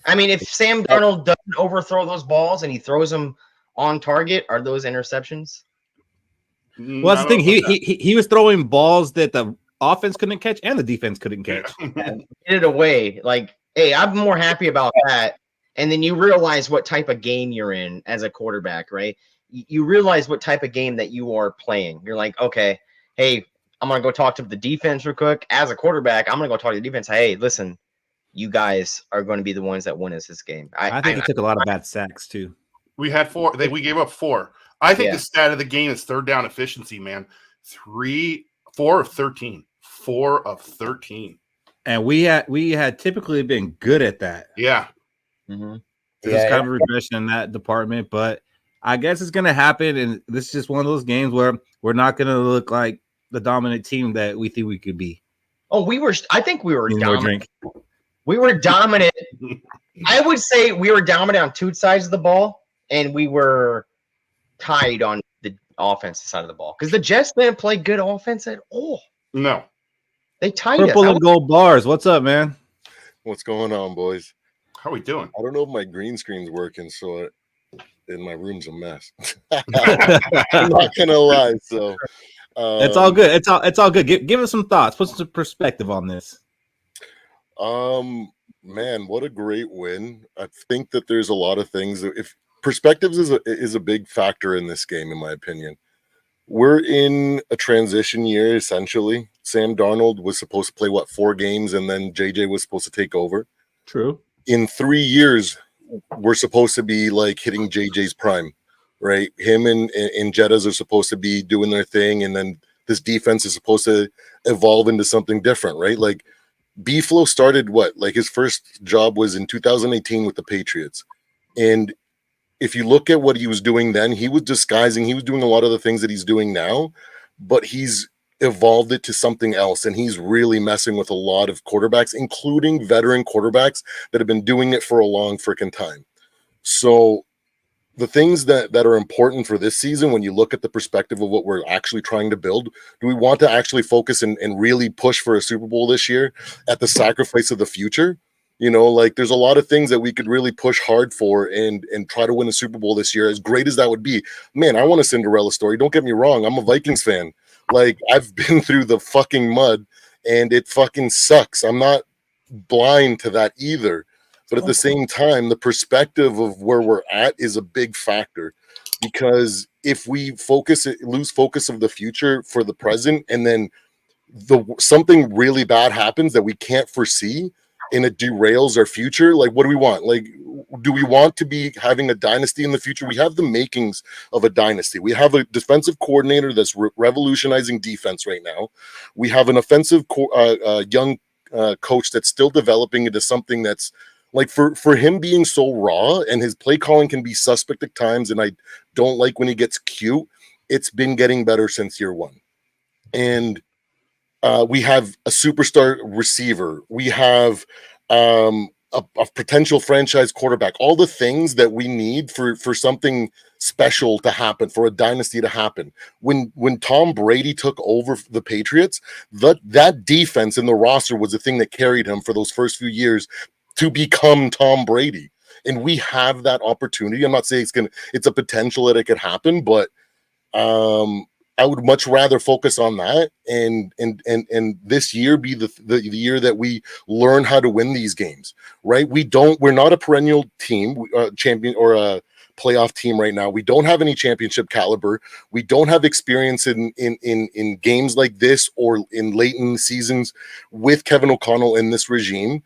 I mean, if Sam Darnold doesn't overthrow those balls and he throws them on target, are those interceptions? Well, that's the thing. He was throwing balls that the offense couldn't catch and the defense couldn't catch. Get it away. Like, hey, I'm more happy about that. And then you realize what type of game you're in as a quarterback, right? You realize what type of game that you are playing. You're like, okay, hey, I'm going to go talk to the defense real quick. As a quarterback, I'm going to go talk to the defense. Hey, listen, you guys are going to be the ones that win us this game. I think he took a lot of bad sacks too. We had 4. We gave up 4. I think Yeah. the stat of the game is third down efficiency, man. 4 of 13. 4 of 13. And we had typically been good at that. Yeah. Mm-hmm. There's kind of a regression in that department, but I guess it's going to happen. And this is just one of those games where we're not going to look like the dominant team that we think we could be. Oh, I think we were Need more dominant. drink. We were dominant. I would say we were dominant on 2 sides of the ball, and we were tied on the offensive side of the ball. Because the Jets didn't play good offense at all. No. They tied Purple us. and gold bars. What's up, man? What's going on, boys? How are we doing? I don't know if my green screen's working, so and my room's a mess. I'm not gonna lie. So It's all good. It's all good. Give us some thoughts. Put some perspective on this. Man, what a great win. I think that there's a lot of things that if perspectives is a big factor in this game, in my opinion. We're in a transition year, essentially. Sam Darnold was supposed to play 4 games, and then JJ was supposed to take over. True. In 3 years, we're supposed to be like hitting JJ's prime, right? Him and Jettas are supposed to be doing their thing, and then this defense is supposed to evolve into something different, right? Like B-Flow started his first job was in 2018 with the Patriots. And if you look at what he was doing then, he was disguising, he was doing a lot of the things that he's doing now, but he's evolved it to something else, and he's really messing with a lot of quarterbacks, including veteran quarterbacks that have been doing it for a long freaking time. So the things that are important for this season, when you look at the perspective of what we're actually trying to build, do we want to actually focus and really push for a Super Bowl this year at the sacrifice of the future? You know, like there's a lot of things that we could really push hard for and try to win a Super Bowl this year, as great as that would be. Man, I want a Cinderella story. Don't get me wrong. I'm a Vikings fan. Like, I've been through the fucking mud and it fucking sucks. I'm not blind to that either. But at the same time, the perspective of where we're at is a big factor, because if we lose focus of the future for the present, and then something really bad happens that we can't foresee and it derails our future, like, what do we want? Like, do we want to be having a dynasty in the future? We have the makings of a dynasty. We have a defensive coordinator that's revolutionizing defense right now. We have an offensive young coach that's still developing into something that's, like, for him being so raw, and his play calling can be suspect at times, and I don't like when he gets cute. It's been getting better since year one. And we have a superstar receiver. We have a potential franchise quarterback. All the things that we need for something special to happen, for a dynasty to happen. When Tom Brady took over the Patriots, that defense and the roster was the thing that carried him for those first few years to become Tom Brady. And we have that opportunity. I'm not saying it's a potential that it could happen, but I would much rather focus on that and this year be the year that we learn how to win these games, right? We're not a perennial team, champion or a playoff team right now. We don't have any championship caliber. We don't have experience in games like this or in late in seasons with Kevin O'Connell in this regime.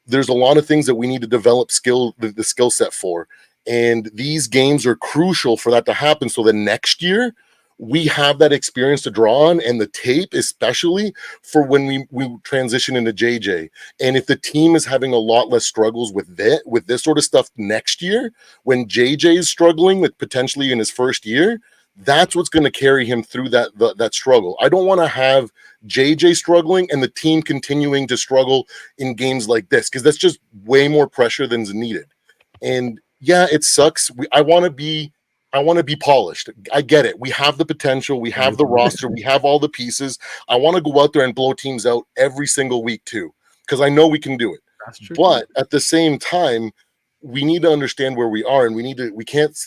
There's a lot of things that we need to develop the skill set for. And these games are crucial for that to happen. So the next year we have that experience to draw on, and the tape, especially for when we transition into JJ. And if the team is having a lot less struggles with this sort of stuff next year, when JJ is struggling with potentially in his first year, that's what's going to carry him through that struggle. I don't want to have JJ struggling and the team continuing to struggle in games like this, because that's just way more pressure than is needed. And yeah, it sucks. I want to be polished. I get it. We have the potential. We have the roster. We have all the pieces. I want to go out there and blow teams out every single week too, because I know we can do it. That's true. But at the same time, we need to understand where we are, and we can't,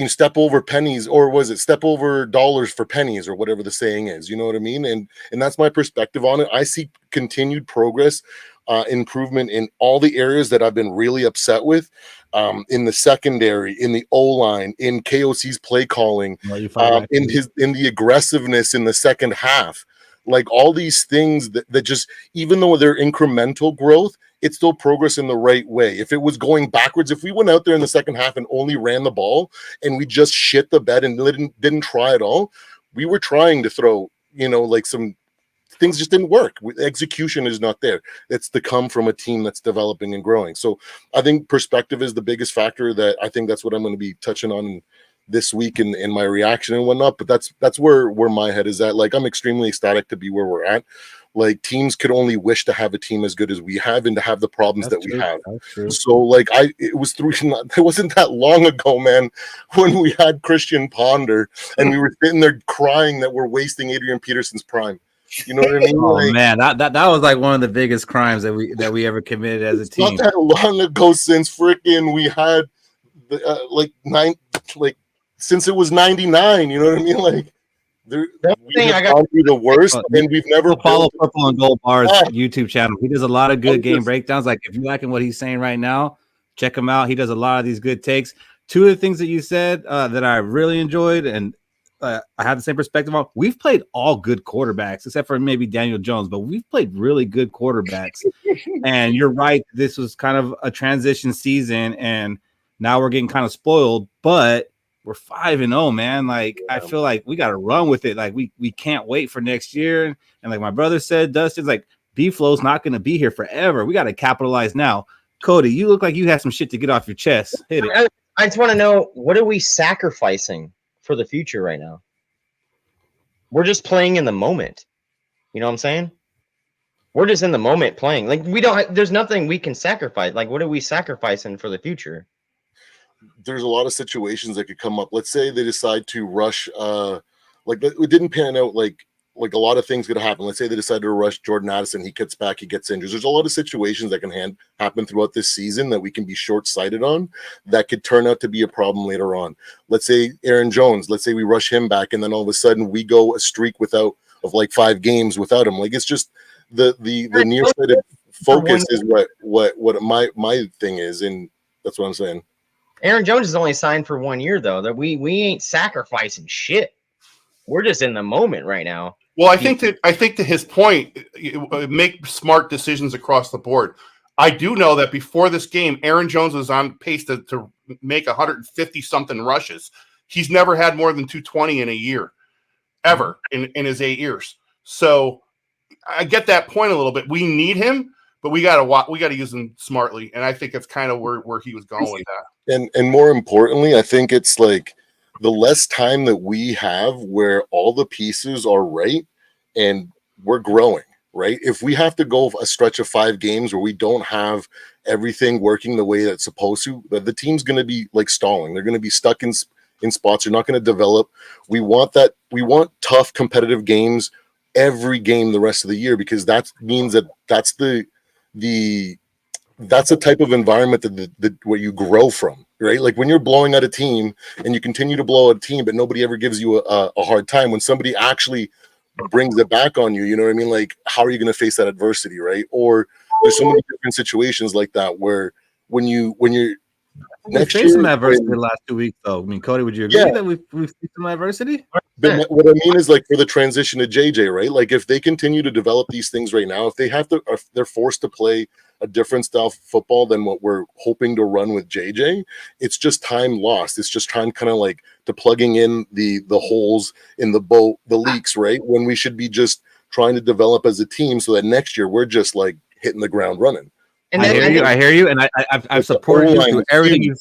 step over pennies, or was it step over dollars for pennies, or whatever the saying is, you know what I mean? And that's my perspective on it. I see continued progress, improvement in all the areas that I've been really upset with, in the secondary, in the O-line, in KOC's play calling, in the aggressiveness in the second half. Like, all these things that just, even though they're incremental growth, it's still progress in the right way. If it was going backwards, if we went out there in the second half and only ran the ball and we just shit the bed and didn't try at all, we were trying to throw, like, some things just didn't work. Execution is not there. It's to come from a team that's developing and growing. So I think perspective is the biggest factor. That I think that's what I'm going to be touching on this week in my reaction and whatnot. But that's where my head is at. Like, I'm extremely ecstatic to be where we're at. Like, teams could only wish to have a team as good as we have and to have the problems that we have. So, like, it wasn't that long ago, man, when we had Christian Ponder and we were sitting there crying that we're wasting Adrian Peterson's prime. You know what I mean? Oh, man, that was like one of the biggest crimes that we ever committed as a team. Not that long ago, since freaking we had since it was 99. You know what I mean? Like, we have gone through the worst, and we've never follow Purple and Gold Bar's YouTube channel. He does a lot of good game breakdowns. Like, if you're liking what he's saying right now, check him out. He does a lot of these good takes. Two of the things that you said that I really enjoyed, and I have the same perspective on. We've played all good quarterbacks, except for maybe Daniel Jones, but we've played really good quarterbacks. And you're right. This was kind of a transition season, and now we're getting kind of spoiled, but we're 5-0, man. Like, I feel like we got to run with it. Like, we can't wait for next year. And like my brother said, Dustin's like, B-Flow's not going to be here forever. We got to capitalize now. Cody, you look like you have some shit to get off your chest. Hit it. I just want to know, what are we sacrificing for the future right now? We're just playing in the moment. You know what I'm saying? We're just in the moment playing. Like there's nothing we can sacrifice. Like what are we sacrificing for the future? There's a lot of situations that could come up. Let's say they decide to rush, like it didn't pan out like a lot of things could happen. Let's say they decide to rush Jordan Addison. He gets back, he gets injured. There's a lot of situations that can happen throughout this season that we can be short-sighted on that could turn out to be a problem later on. Let's say Aaron Jones, let's say we rush him back and then all of a sudden we go a streak of like 5 games without him. Like it's just the nearsighted focus is what my thing is, and that's what I'm saying. Aaron Jones is only signed for 1 year though. That we ain't sacrificing shit. We're just in the moment right now. Well, I think to his point, make smart decisions across the board. I do know that before this game, Aaron Jones was on pace to make 150 something rushes. He's never had more than 220 in a year, ever in his 8 years. So I get that point a little bit. We need him, but we gotta use him smartly, and I think that's kind of where he was going with that. And more importantly, I think it's like the less time that we have where all the pieces are right and we're growing, right? If we have to go a stretch of 5 games where we don't have everything working the way that it's supposed to, the team's going to be like stalling. They're going to be stuck in spots. They're not going to develop. We want tough competitive games every game the rest of the year, because that means that's the type of environment that where you grow from, right? Like when you're blowing out a team and you continue to blow out a team, but nobody ever gives you a hard time, when somebody actually brings it back on you, you know what I mean? Like, how are you going to face that adversity, right? Or there's so many different situations like that where when you're we've faced some adversity the last 2 weeks, though. I mean, Cody, would you agree that we've faced some adversity? But what I mean is, like, for the transition to JJ, right? Like, if they continue to develop these things right now, if they're forced to play a different style of football than what we're hoping to run with JJ, it's just time lost. It's just time kind of like to plugging in the holes in the boat, the leaks, right? When we should be just trying to develop as a team so that next year we're just like hitting the ground running. And I hear you, and I've supported you through everything.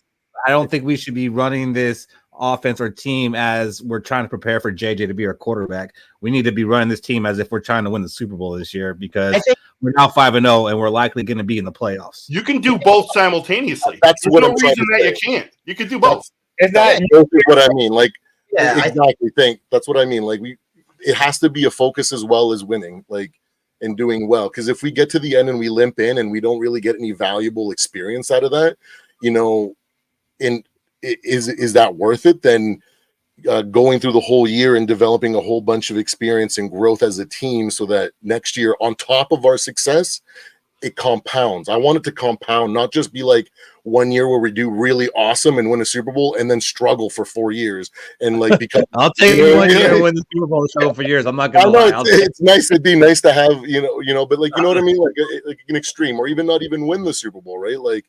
I don't think we should be running this offense or team as we're trying to prepare for JJ to be our quarterback. We need to be running this team as if we're trying to win the Super Bowl this year, because we're now 5-0 and we're likely going to be in the playoffs. You can do both simultaneously. There's no reason that you can't. You can do both. That's what I mean. Like, exactly. That's what I mean. Like, it has to be a focus as well as winning, like, and doing well. Because if we get to the end and we limp in and we don't really get any valuable experience out of that, you know, is that worth it? Then going through the whole year and developing a whole bunch of experience and growth as a team, so that next year, on top of our success, it compounds. I want it to compound, not just be like 1 year where we do really awesome and win a Super Bowl and then struggle for 4 years and like become. I'll take 1 year to win the Super Bowl, struggle for years. I'm not gonna lie. It's nice. It'd be nice to have you know, but like, you know what I mean, like an extreme, or even not even win the Super Bowl, right? Like,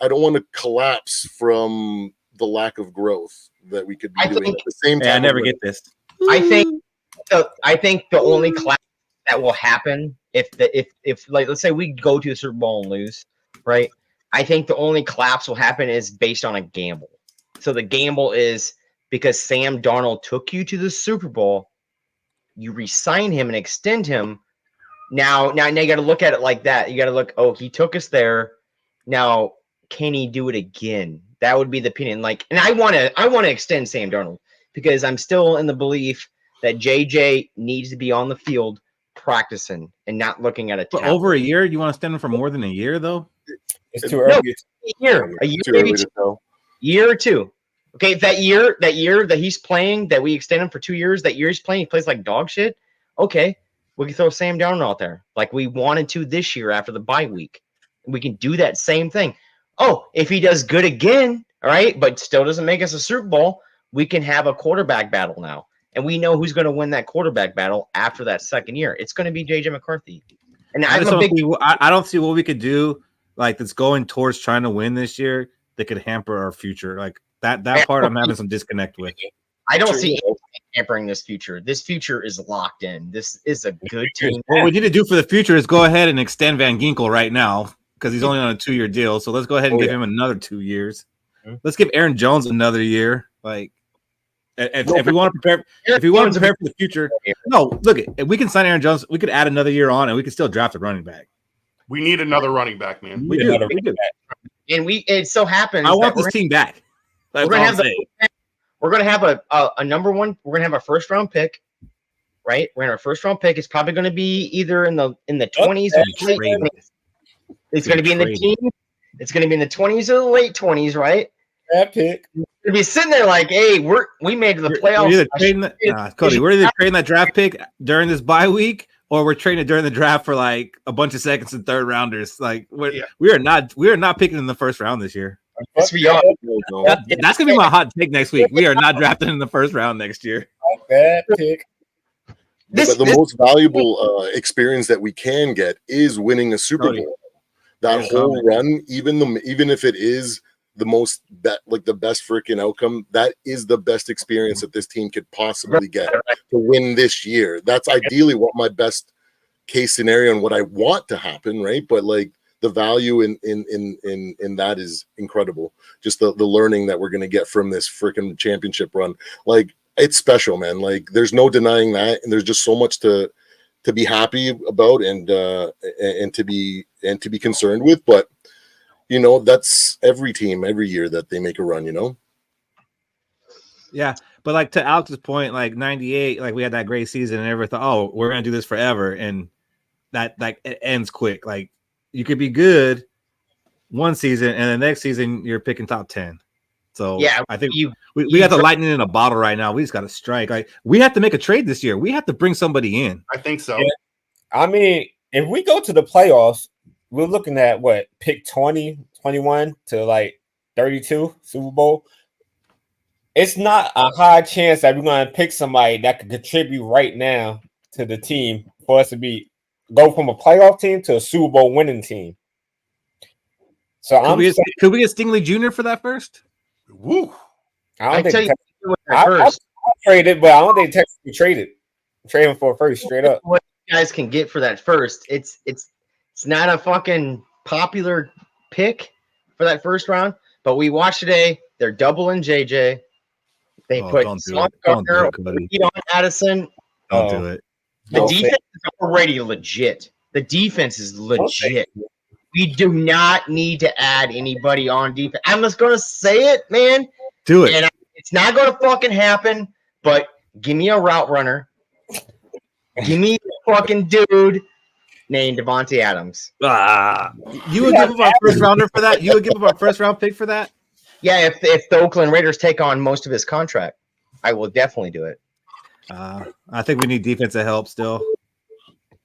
I don't want to collapse from the lack of growth that we could be doing at the same time. I never get this. I think the only class that will happen if like, let's say we go to the Super Bowl and lose, right? I think the only collapse will happen is based on a gamble. So the gamble is because Sam Darnold took you to the Super Bowl, you re-sign him and extend him. Now you got to look at it like that. You got to look, oh, he took us there. Now, can he do it again? That would be the opinion. Like, and I want to extend Sam Darnold, because I'm still in the belief that JJ needs to be on the field practicing and not looking at a tablet. Over a year? You want to extend him for more than a year, though? It's too early. A year, maybe year or two. Okay, that year that he's playing, that we extend him for 2 years, that year he's playing, he plays like dog shit. Okay, we can throw Sam Darnold out there like we wanted to this year after the bye week. We can do that same thing. Oh, if he does good again, all right, but still doesn't make us a Super Bowl, we can have a quarterback battle now. And we know who's going to win that quarterback battle after that second year. It's going to be JJ McCarthy. And I don't see what we could do like that's going towards trying to win this year that could hamper our future. Like that part I'm having some disconnect with. I don't see anything hampering this future. This future is locked in. This is a good team. What we need to do for the future is go ahead and extend Van Ginkel right now, because he's only on a 2-year deal. So let's go ahead and give him another 2 years. Let's give Aaron Jones another year. Like, If we want to prepare, for the future, no. Look, if we can sign Aaron Jones, we could add another year on, and we could still draft a running back. We need another running back, man. We do. And it so happens. I want this team back. That's we're all gonna I'm we're gonna have a number one. We're gonna have a first round pick, right? We're gonna have a first round pick. It's probably gonna be either in the 20s or late 20s. It's gonna be in the teens. It's gonna be in the 20s or the late 20s, right? That pick. We'll be sitting there like, hey, we made the playoffs. Cody, we're either trading that draft pick during this bye week, or we're trading it during the draft for like a bunch of seconds and third rounders. Like we are not picking in the first round this year. Yes, we are. That's gonna be my hot take next week. We are not drafting in the first round next year. Bad pick. But the most valuable experience that we can get is winning a Super Bowl. That whole run, even if it is the most the best freaking outcome, that is the best experience that this team could possibly get to win this year. That's ideally what my best case scenario and what I want to happen, right? But like the value in that is incredible. Just the learning that we're gonna get from this freaking championship run, like it's special, man. Like there's no denying that, and there's just so much to be happy about and to be concerned with. But you know, that's every team every year that they make a run, you know? Yeah. But like to Alex's point, like 98, like we had that great season and everyone thought, oh, we're going to do this forever. And that like it ends quick. Like you could be good one season and the next season you're picking top 10. So yeah, I think we got the lightning in a bottle right now. We just got to strike. Like we have to make a trade this year. We have to bring somebody in. I think so. Yeah. I mean, if we go to the playoffs, we're looking at what, pick 20, 21 to like 32 Super Bowl. It's not a high chance that we're going to pick somebody that could contribute right now to the team for us to go from a playoff team to a Super Bowl winning team. So could we get Stingley Jr. for that first? Woo! I don't think I'll trade it, but I don't think Texas can trade it. Trade him for a first, straight up. What you guys can get for that first? It's not a fucking popular pick for that first round, but we watched today. They're doubling JJ. They put Sauce Gardner on Addison. Don't do it. The defense is already legit. The defense is legit. We do not need to add anybody on defense. I'm just gonna say it, man. Do it. And it's not gonna fucking happen. But give me a route runner. Give me a fucking dude named Devontae Adams. You would give him our first rounder for that? You would give him our first round pick for that? Yeah, if the Oakland Raiders take on most of his contract, I will definitely do it. I think we need defensive help still.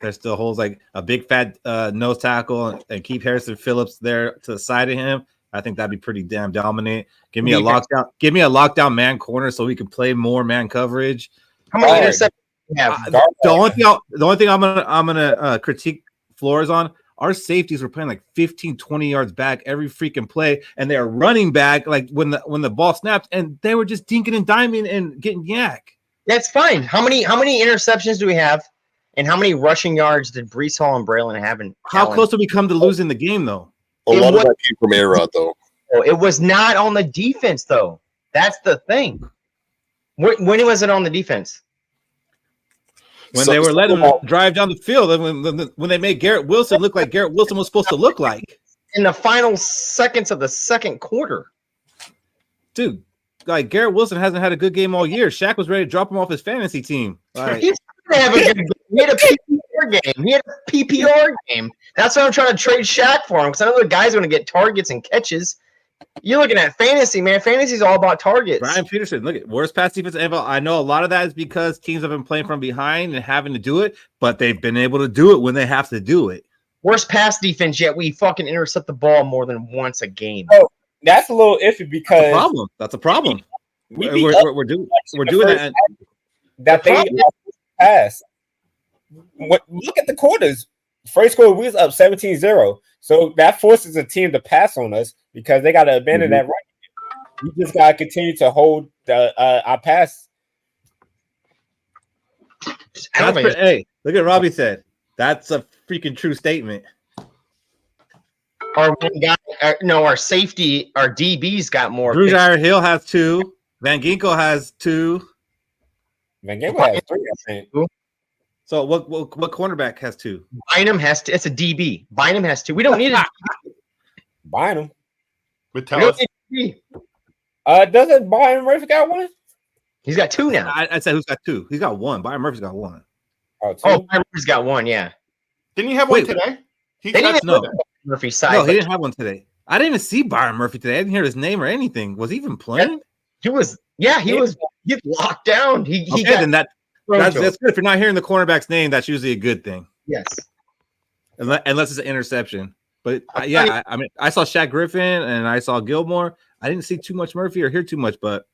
There's still holes, like a big fat nose tackle and keep Harrison Phillips there to the side of him. I think that'd be pretty damn dominant. Give me a lockdown man corner so we can play more man coverage. How many interceptions do you have? The only thing I'm gonna critique Flores on, our safeties were playing like 15, 20 yards back every freaking play, and they're running back like when the ball snaps, and they were just dinking and diming and getting yak. That's fine. How many interceptions do we have? And how many rushing yards did Breece Hall and Braylon have? How close did we come to losing the game, though? A lot of that came from A-Rod, though. It was not on the defense, though. That's the thing. When was it on the defense? When they were letting him drive down the field, when they made Garrett Wilson look like Garrett Wilson was supposed to look like. In the final seconds of the second quarter. Dude, like Garrett Wilson hasn't had a good game all year. Shaq was ready to drop him off his fantasy team. Like, he had a PPR game. He had a PPR game. That's why I'm trying to trade Shaq for him, because I know the guy's going to get targets and catches. You're looking at fantasy, man. Fantasy is all about targets. Brian Peterson, look at worst pass defense in NFL. I know a lot of that is because teams have been playing from behind and having to do it, but they've been able to do it when they have to do it. Worst pass defense, yet we fucking intercept the ball more than once a game. Oh, that's a little iffy because that's a problem. We're doing that. That they pass. Look at the quarters. First quarter, we was up 17-0. So that forces a team to pass on us because they got to abandon that right. We just got to continue to hold our pass. Hey, look at Robbie said. That's a freaking true statement. Our safety, our DBs got more. Drew Hill has 2. Van Ginkel has 2. Van Ginkel has 3, I think. So what cornerback has 2? Bynum has to. It's a DB. Bynum has 2. We don't need a Bynum. Metellus. Doesn't Byron Murphy got 1? He's got 2 now. I said who's got 2? He's got 1. Byron Murphy's got 1. Oh, 2? Byron Murphy's got 1. Yeah. Didn't he have one today? They didn't no. Murphy's side. No, he didn't have one today. I didn't even see Byron Murphy today. I didn't hear his name or anything. Was he even playing? He was. Yeah, he was. He's locked down. He okay, got then that's good. If you're not hearing the cornerback's name, that's usually a good thing. Yes. Unless it's an interception. But I mean, I saw Shaq Griffin and I saw Gilmore. I didn't see too much Murphy or hear too much, but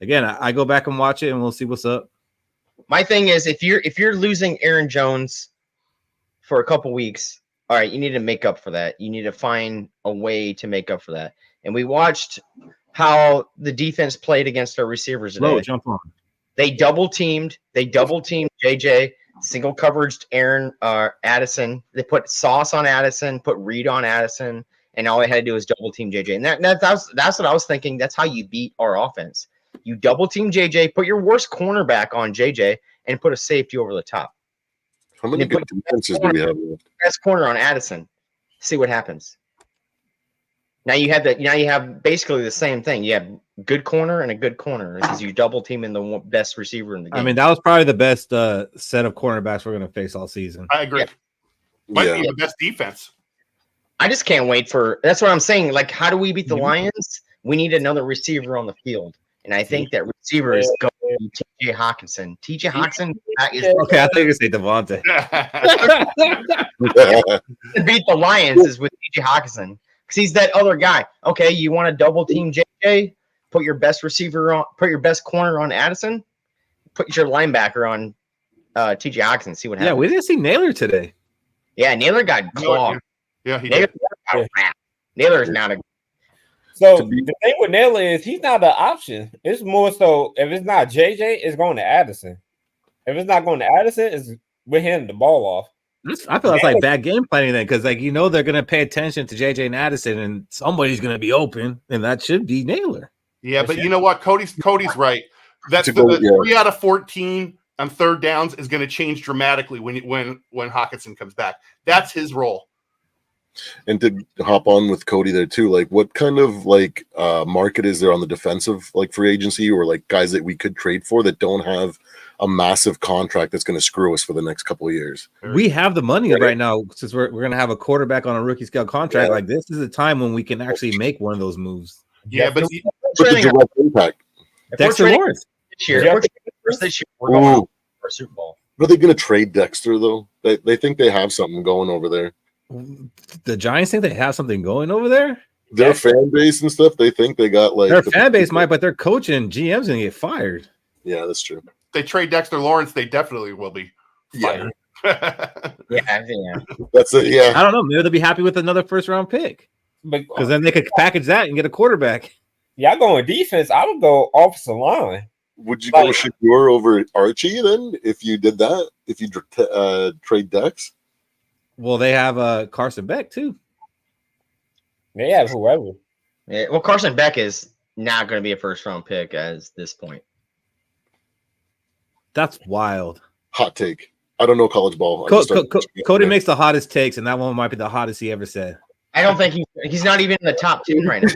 again, I go back and watch it and we'll see what's up. My thing is, if you're losing Aaron Jones for a couple weeks, all right, you need to make up for that. You need to find a way to make up for that. And we watched how the defense played against our receivers today. Bro, jump on. They double teamed JJ, single coveraged Aaron Addison. They put Sauce on Addison, put Reed on Addison, and all they had to do was double team JJ. And that's what I was thinking. That's how you beat our offense. You double team JJ, put your worst cornerback on JJ, and put a safety over the top. How many good defenses do we have left? Best corner on Addison. See what happens. Now you have basically the same thing. You have good corner and a good corner because you double teaming the best receiver in the game. I mean, that was probably the best set of cornerbacks we're going to face all season. I agree. Yeah. Might be the best defense. I just can't wait for. That's what I'm saying. Like, how do we beat the Lions? We need another receiver on the field, and I think that receiver is going to be T.J. Hawkinson. T.J. Hawkinson is Okay, I thought you were going to say Devontae. to beat the Lions is with T.J. Hawkinson. Because he's that other guy. Okay, you want to double team JJ? Put your best receiver on. Put your best corner on Addison. Put your linebacker on T.J. Hawkinson. See what happens. Yeah, we didn't see Naylor today. Yeah, Naylor got clogged. Yeah, he Naylor did. got a wrap. Naylor is not a. So the thing with Naylor is he's not an option. It's more so if it's not JJ, it's going to Addison. If it's not going to Addison, it's with him the ball off. I feel that's like bad game planning then, because like they're gonna pay attention to JJ and Addison, and somebody's gonna be open, and that should be Naylor. Yeah, but you know what? Cody's right. That's 3 out of 14 on third downs is going to change dramatically when Hawkinson comes back. That's his role. And to hop on with Cody there too, like what kind of like market is there on the defensive like free agency or like guys that we could trade for that don't have a massive contract that's going to screw us for the next couple of years? We have the money right now since we're going to have a quarterback on a rookie scale contract. Like this is a time when we can actually make one of those moves. Yeah, but the direct impact. Dexter Lawrence this year. We're going for a Super Bowl. Are they going to trade Dexter though? They think they have something going over there. The Giants think they have something going over there. Their fan base and stuff. They think they got like their fan base might, but their coach and GM's gonna get fired. Yeah, that's true. They trade Dexter Lawrence, they definitely will be fired. Yeah. That's it. Yeah, I don't know. Maybe they'll be happy with another first round pick, because then they could package that and get a quarterback. Yeah, I go on defense. I would go offensive line. Would you go Shakur over Archie then if you did that? If you trade Dex? Well, they have Carson Beck too. They have whoever. Yeah, well, Carson Beck is not going to be a first round pick at this point. That's wild. Hot take. I don't know college ball. Cody makes the hottest takes, and that one might be the hottest he ever said. I don't think he's not even in the top 10 right now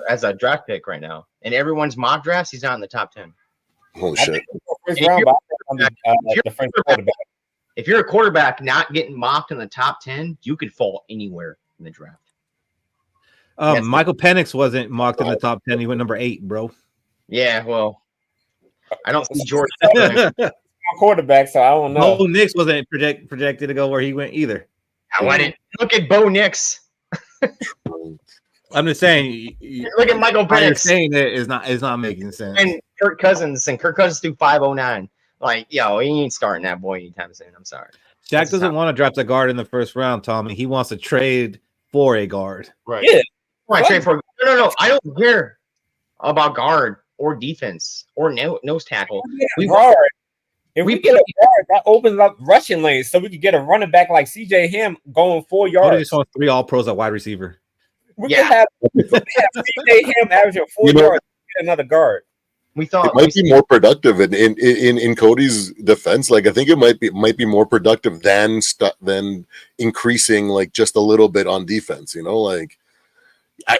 as a draft pick right now. In everyone's mock drafts, he's not in the top 10. Holy shit. If you're a quarterback not getting mocked in the top 10, you could fall anywhere in the draft. Michael Penix wasn't mocked in the top 10. He went number 8, bro. Yeah, well, I don't see Jordan. Quarterback, so I don't know. Bo Nix wasn't projected to go where he went either. I didn't look at Bo Nix. I'm just saying. Look at Michael Penix. You're saying that is not making sense. And Kirk Cousins threw 509. Like, he ain't starting that boy anytime soon. I'm sorry. Shaq doesn't want to draft a guard in the first round, Tommy. He wants to trade for a guard. Right. Yeah. Trade for no. I don't care about guard or defense or nose tackle. If we get a guard, that opens up rushing lanes, so we could get a running back like CJ Ham going 4 yards. Just want 3 All-Pros at wide receiver. We can have CJ Ham averaging 4 yards. Get another guard. We It thought might be more productive in Cody's defense. Like I think it might be more productive than increasing like just a little bit on defense. You know, like I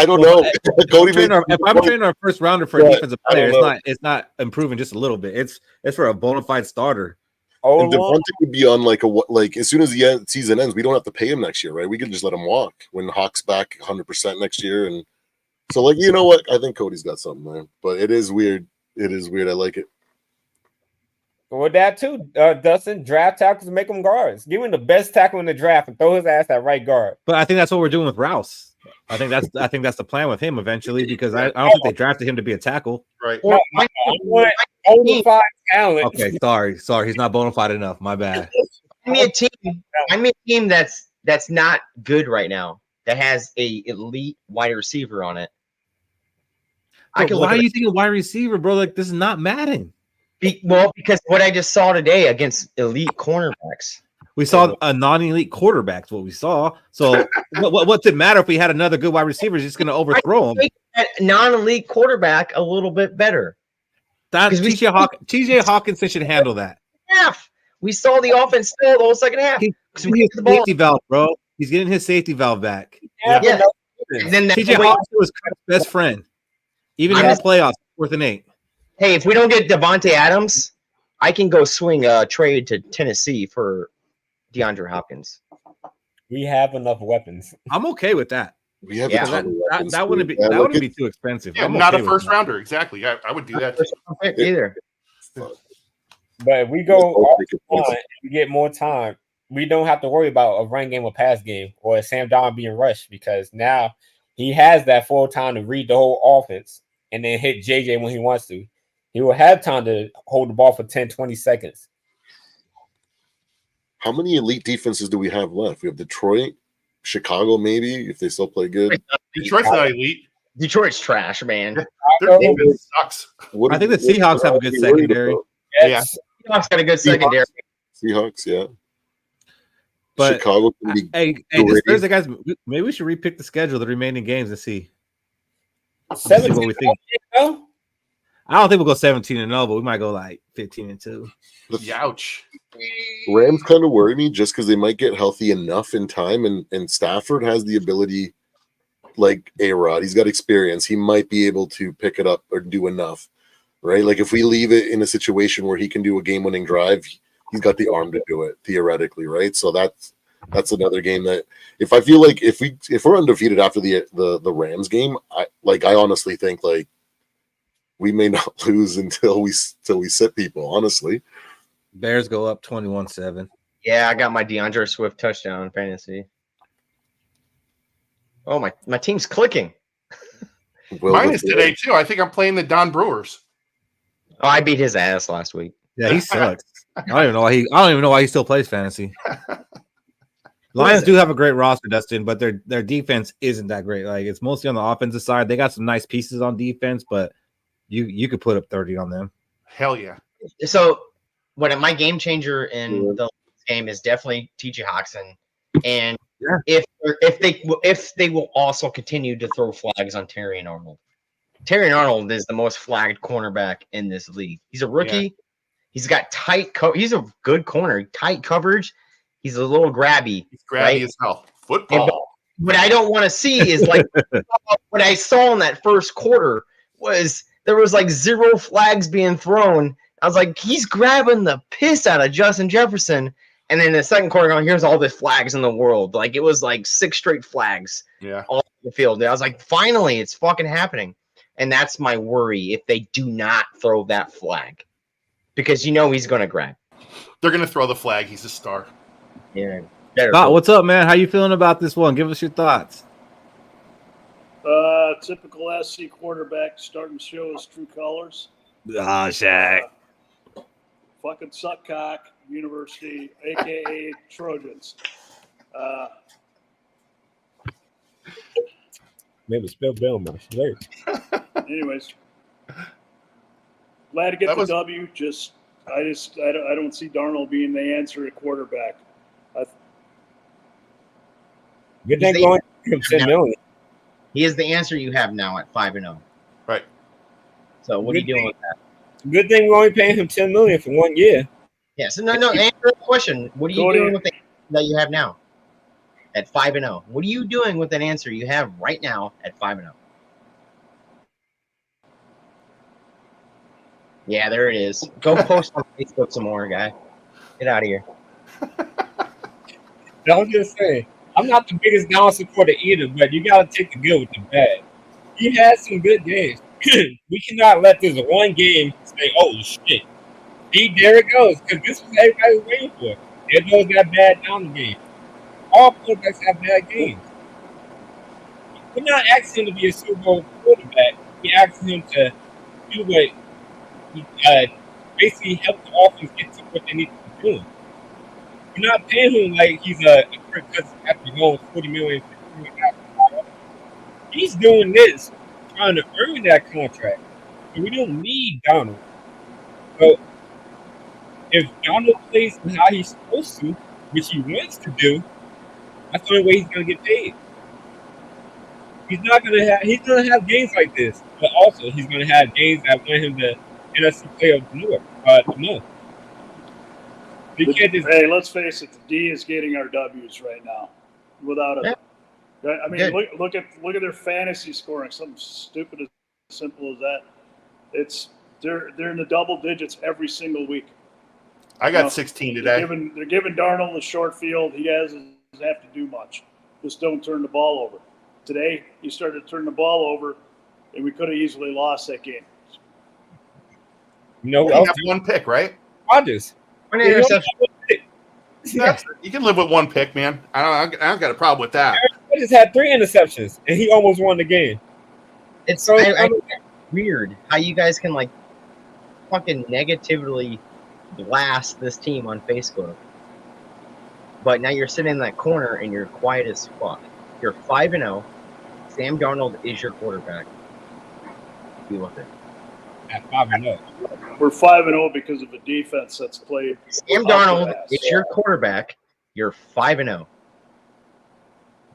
don't know. Cody, if I'm training our first rounder for a defensive player, it's not improving just a little bit. It's for a bona fide starter. And Devontae could be on like as soon as the season ends, we don't have to pay him next year, right? We can just let him walk when Hawk's back 100% next year, and so like you know what? I think Cody's got something there, but it is weird. It is weird. I like it. With that too, Dustin, draft tackles make them guards. Give him the best tackle in the draft and throw his ass at right guard. But I think that's what we're doing with Rouse. I think that's the plan with him eventually because I don't think they drafted him to be a tackle. Right. No, bona fide talent. Okay, sorry, he's not bona fide enough. My bad. I'm a team that's not good right now. That has a elite wide receiver on it. Why are you thinking wide receiver, bro? Like this is not Madden. Because what I just saw today against elite cornerbacks. We saw a non-elite quarterback. What we saw. So what's it matter if we had another good wide receiver? He's just going to overthrow him. That non-elite quarterback a little bit better. TJ Hawkinson should handle that. Half. We saw the offense still the whole second half. He's getting his safety valve, bro. He's getting his safety valve back. Yeah. And then TJ Hawkinson was Kurt's best friend, even in the playoffs, 4th and 8. Hey, if we don't get Devontae Adams, I can go swing a trade to Tennessee for DeAndre Hopkins. We have enough weapons. I'm okay with that. We have that wouldn't be too expensive. Yeah, not a first rounder. Exactly. Yeah, I would do that either. But if we go and we get more time, we don't have to worry about a run game or pass game or Sam Darnold being rushed because now he has that full time to read the whole offense and then hit JJ when he wants to. He will have time to hold the ball for 10, 20 seconds. How many elite defenses do we have left? We have Detroit, Chicago, maybe, if they still play good. Detroit's not elite. Detroit's trash, man. Their defense sucks. I think the Seahawks have a good secondary. Yeah. Seahawks got a good secondary. Seahawks, yeah. But Chicago can be this Thursday, guys, maybe we should repick the schedule of the remaining games and see. 17 what we think. I don't think we'll go 17-0, but we might go like 15-2. Ouch. Rams kind of worry me just because they might get healthy enough in time, and Stafford has the ability, like A-Rod, he's got experience. He might be able to pick it up or do enough, right? Like if we leave it in a situation where he can do a game-winning drive, he's got the arm to do it theoretically, right? So that's another game that if I feel like if we're undefeated after the Rams game, I honestly think like we may not lose until we sit people, honestly. Bears go up 21-7. Yeah, I got my DeAndre Swift touchdown in fantasy. Oh, my team's clicking. Mine is today too. I think I'm playing the Don Brewers. Oh, I beat his ass last week. Yeah, he sucks. I don't even know why he still plays fantasy. Lions do have a great roster, Dustin, but their defense isn't that great. Like it's mostly on the offensive side. They got some nice pieces on defense, but you could put up 30 on them. Hell yeah. So my game changer in the game is definitely TJ Hawkinson. And if they will also continue to throw flags on Terrion Arnold. Terrion Arnold is the most flagged cornerback in this league. He's a rookie. Yeah. He's got he's a good corner, tight coverage. He's a little grabby. He's grabby as hell. Football. What I don't want to see is like what I saw in that first quarter was there was like 0 flags being thrown. I was like, he's grabbing the piss out of Justin Jefferson. And then in the second quarter, here's all the flags in the world. Like it was like 6 straight flags all over the field. And I was like, finally, it's fucking happening. And that's my worry if they do not throw that flag. Because he's going to grab. They're going to throw the flag. He's a star. Yeah. Scott, what's up, man? How you feeling about this one? Give us your thoughts. Typical SC quarterback starting to show his true colors. Ah, Shaq. Fucking suckcock University, a.k.a. Trojans. Maybe spell Belmont. Anyways, glad to get the W. I don't see Darnold being the answer at quarterback. Good thing going $10 million. He is the answer you have now at 5-0. Right. So what are you doing with that? Good thing we're only paying him $10 million for 1 year. Yeah. So no. Answer the question. What are you Cody- doing with the that you have now at 5-0? What are you doing with an answer you have right now at 5-0? Yeah, there it is. Go post on Facebook some more, guy. Get out of here. I was just saying, I'm not the biggest Down supporter either, but you got to take the good with the bad. He had some good games. We cannot let this one game say, "Oh shit, see, there it goes," because this was everybody was waiting for. There goes that bad Down game. All quarterbacks have bad games. We're not asking him to be a Super Bowl quarterback. We're asking him to do what basically help the offense get to what they need to be doing. We're not paying him like he's a Kirk Cousins after going $40 million. He's doing this trying to earn that contract. And we don't need Donald. So if Donald plays how he's supposed to, which he wants to do, that's the only way he's gonna get paid. He's gonna have games like this, but also he's gonna have games that win him the NFC playoff no. Hey, let's face it. The D is getting our W's right now, without a. I mean, look at their fantasy scoring. Something stupid as simple as that. They're in the double digits every single week. I got 16 today. They're giving Darnold the short field. He doesn't have to do much. Just don't turn the ball over. Today, he started to turn the ball over, and we could have easily lost that game. You have one pick, right? Rodgers. One interception. You can live with one pick, man. I don't got a problem with that. Rodgers had 3 interceptions, and he almost won the game. It's So weird how you guys can like fucking negatively blast this team on Facebook, but now you're sitting in that corner and you're quiet as fuck. You're 5-0. Sam Darnold is your quarterback. Deal with it. At 5-0. We're 5-0 because of a defense that's played. Sam Darnold is your quarterback. You're 5-0.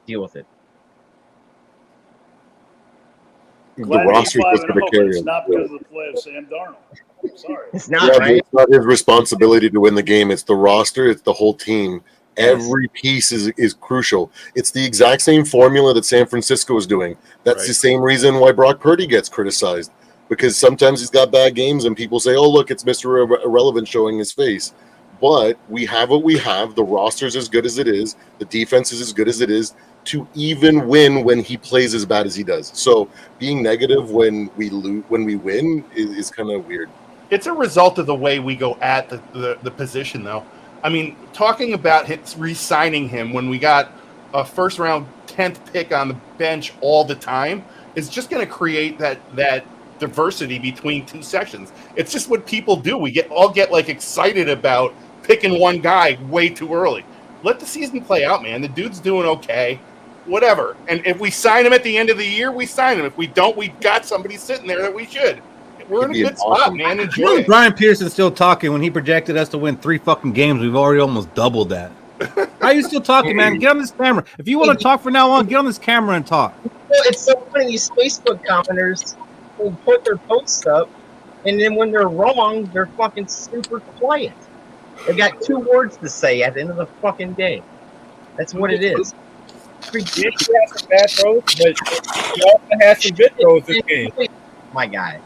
Deal with it. The roster is going to carry him. It's not because of the play of Sam Darnold. I'm sorry. It's not, right? It's not his responsibility to win the game. It's the roster. It's the whole team. Every piece is crucial. It's the exact same formula that San Francisco is doing. That's the same reason why Brock Purdy gets criticized, because sometimes he's got bad games and people say, "Oh, look, it's Mr. Irrelevant showing his face." But we have what we have. The roster's as good as it is. The defense is as good as it is to even win when he plays as bad as he does. So being negative when we win is kind of weird. It's a result of the way we go at the position, though. I mean, talking about re-signing him when we got a first-round 10th pick on the bench all the time is just going to create that diversity between two sections. It's just what people do. We all get like excited about picking one guy way too early. Let the season play out, man. The dude's doing okay. Whatever. And if we sign him at the end of the year, we sign him. If we don't, we've got somebody sitting there that we should. We're in a good spot, man. Enjoy it. Brian Pearson's still talking when he projected us to win 3 fucking games. We've already almost doubled that. How are you still talking, man? Get on this camera. If you want to talk from now on, get on this camera and talk. It's so funny. These Facebook commenters will put their posts up, and then when they're wrong, they're fucking super quiet. They've got 2 words to say at the end of the fucking day. That's what it is. He has some bad throws, but he also has some good throws this game. My guy.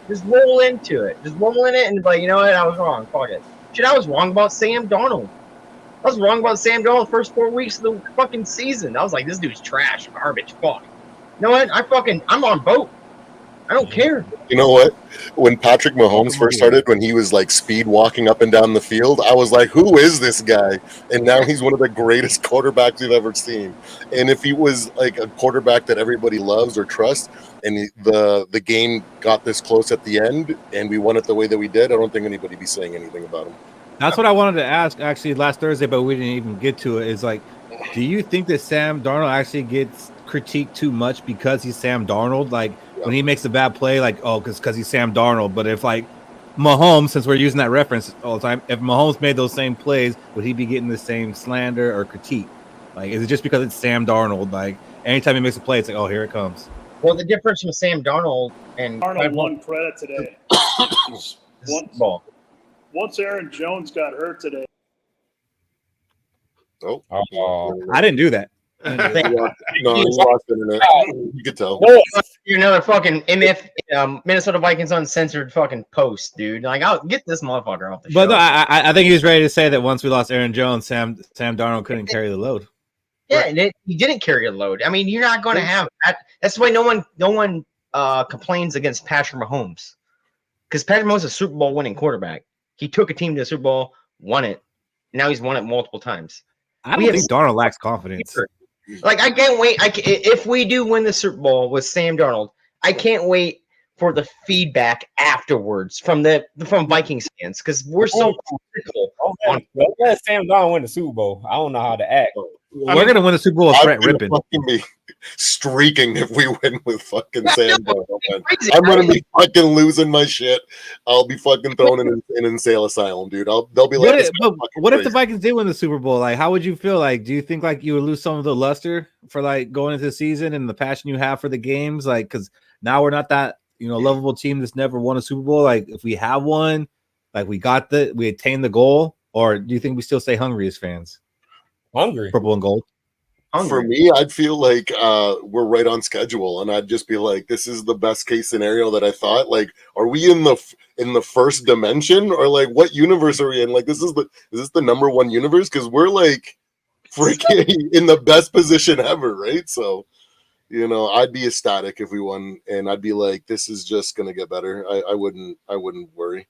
Just roll into it. Just roll in it and be like, you know what? I was wrong. Fuck it. Shit, I was wrong about Sam Darnold. I was wrong about Sam Darnold the first 4 weeks of the fucking season. I was like, this dude's trash, garbage, fuck. You know what? I'm on boat. I don't care. You know what? When Patrick Mahomes first started, when he was like speed walking up and down the field, I was like, who is this guy? And now he's one of the greatest quarterbacks we've ever seen. And if he was like a quarterback that everybody loves or trusts, and the game got this close at the end and we won it the way that we did, I don't think anybody would be saying anything about him. That's what I wanted to ask actually last Thursday, but we didn't even get to it. Is like, do you think that Sam Darnold actually gets critiqued too much because he's Sam Darnold? Like when he makes a bad play, like, oh, because he's Sam Darnold. But if like Mahomes, since we're using that reference all the time, if Mahomes made those same plays, would he be getting the same slander or critique? Like, is it just because it's Sam Darnold? Like anytime he makes a play, it's like, oh, here it comes. Well, the difference from Sam Darnold and Darnold won credit today. Once Aaron Jones got hurt today. Oh, I didn't do that. no, you lost internet. You could tell. You're another fucking MF Minnesota Vikings uncensored fucking post, dude. Like, I'll get this motherfucker off the show. But no, I think he was ready to say that once we lost Aaron Jones, Sam Darnold couldn't carry the load. Yeah, and he didn't carry the load. I mean, you're not going to have that. That's why no one complains against Patrick Mahomes, because Patrick Mahomes is a Super Bowl winning quarterback. He took a team to the Super Bowl, won it. Now he's won it multiple times. I don't think Darnold lacks confidence. Like, I can't wait. If we do win the Super Bowl with Sam Darnold, I can't wait for the feedback afterwards from Vikings fans, because we're so critical. Let Sam Darnold win the Super Bowl. I don't know how to act. We're gonna win the Super Bowl with Brett Rippon. Be streaking if we win with fucking Sam Darnold. I'm gonna be fucking losing my shit. I'll be fucking thrown in an insane asylum, dude. They'll be like, what if the Vikings did win the Super Bowl? Like, how would you feel? Like, do you think like you would lose some of the luster for like going into the season and the passion you have for the games? Like, because now we're not that lovable team that's never won a Super Bowl. Like, if we have one, like we attained the goal, or do you think we still stay hungry as fans? Hungry, purple and gold. For me, I'd feel like we're right on schedule, and I'd just be like, "This is the best case scenario that I thought." Like, are we in the first dimension, or like what universe are we in? Like, is this the number one universe? Because we're like freaking in the best position ever, right? So, I'd be ecstatic if we won, and I'd be like, "This is just gonna get better." I wouldn't worry.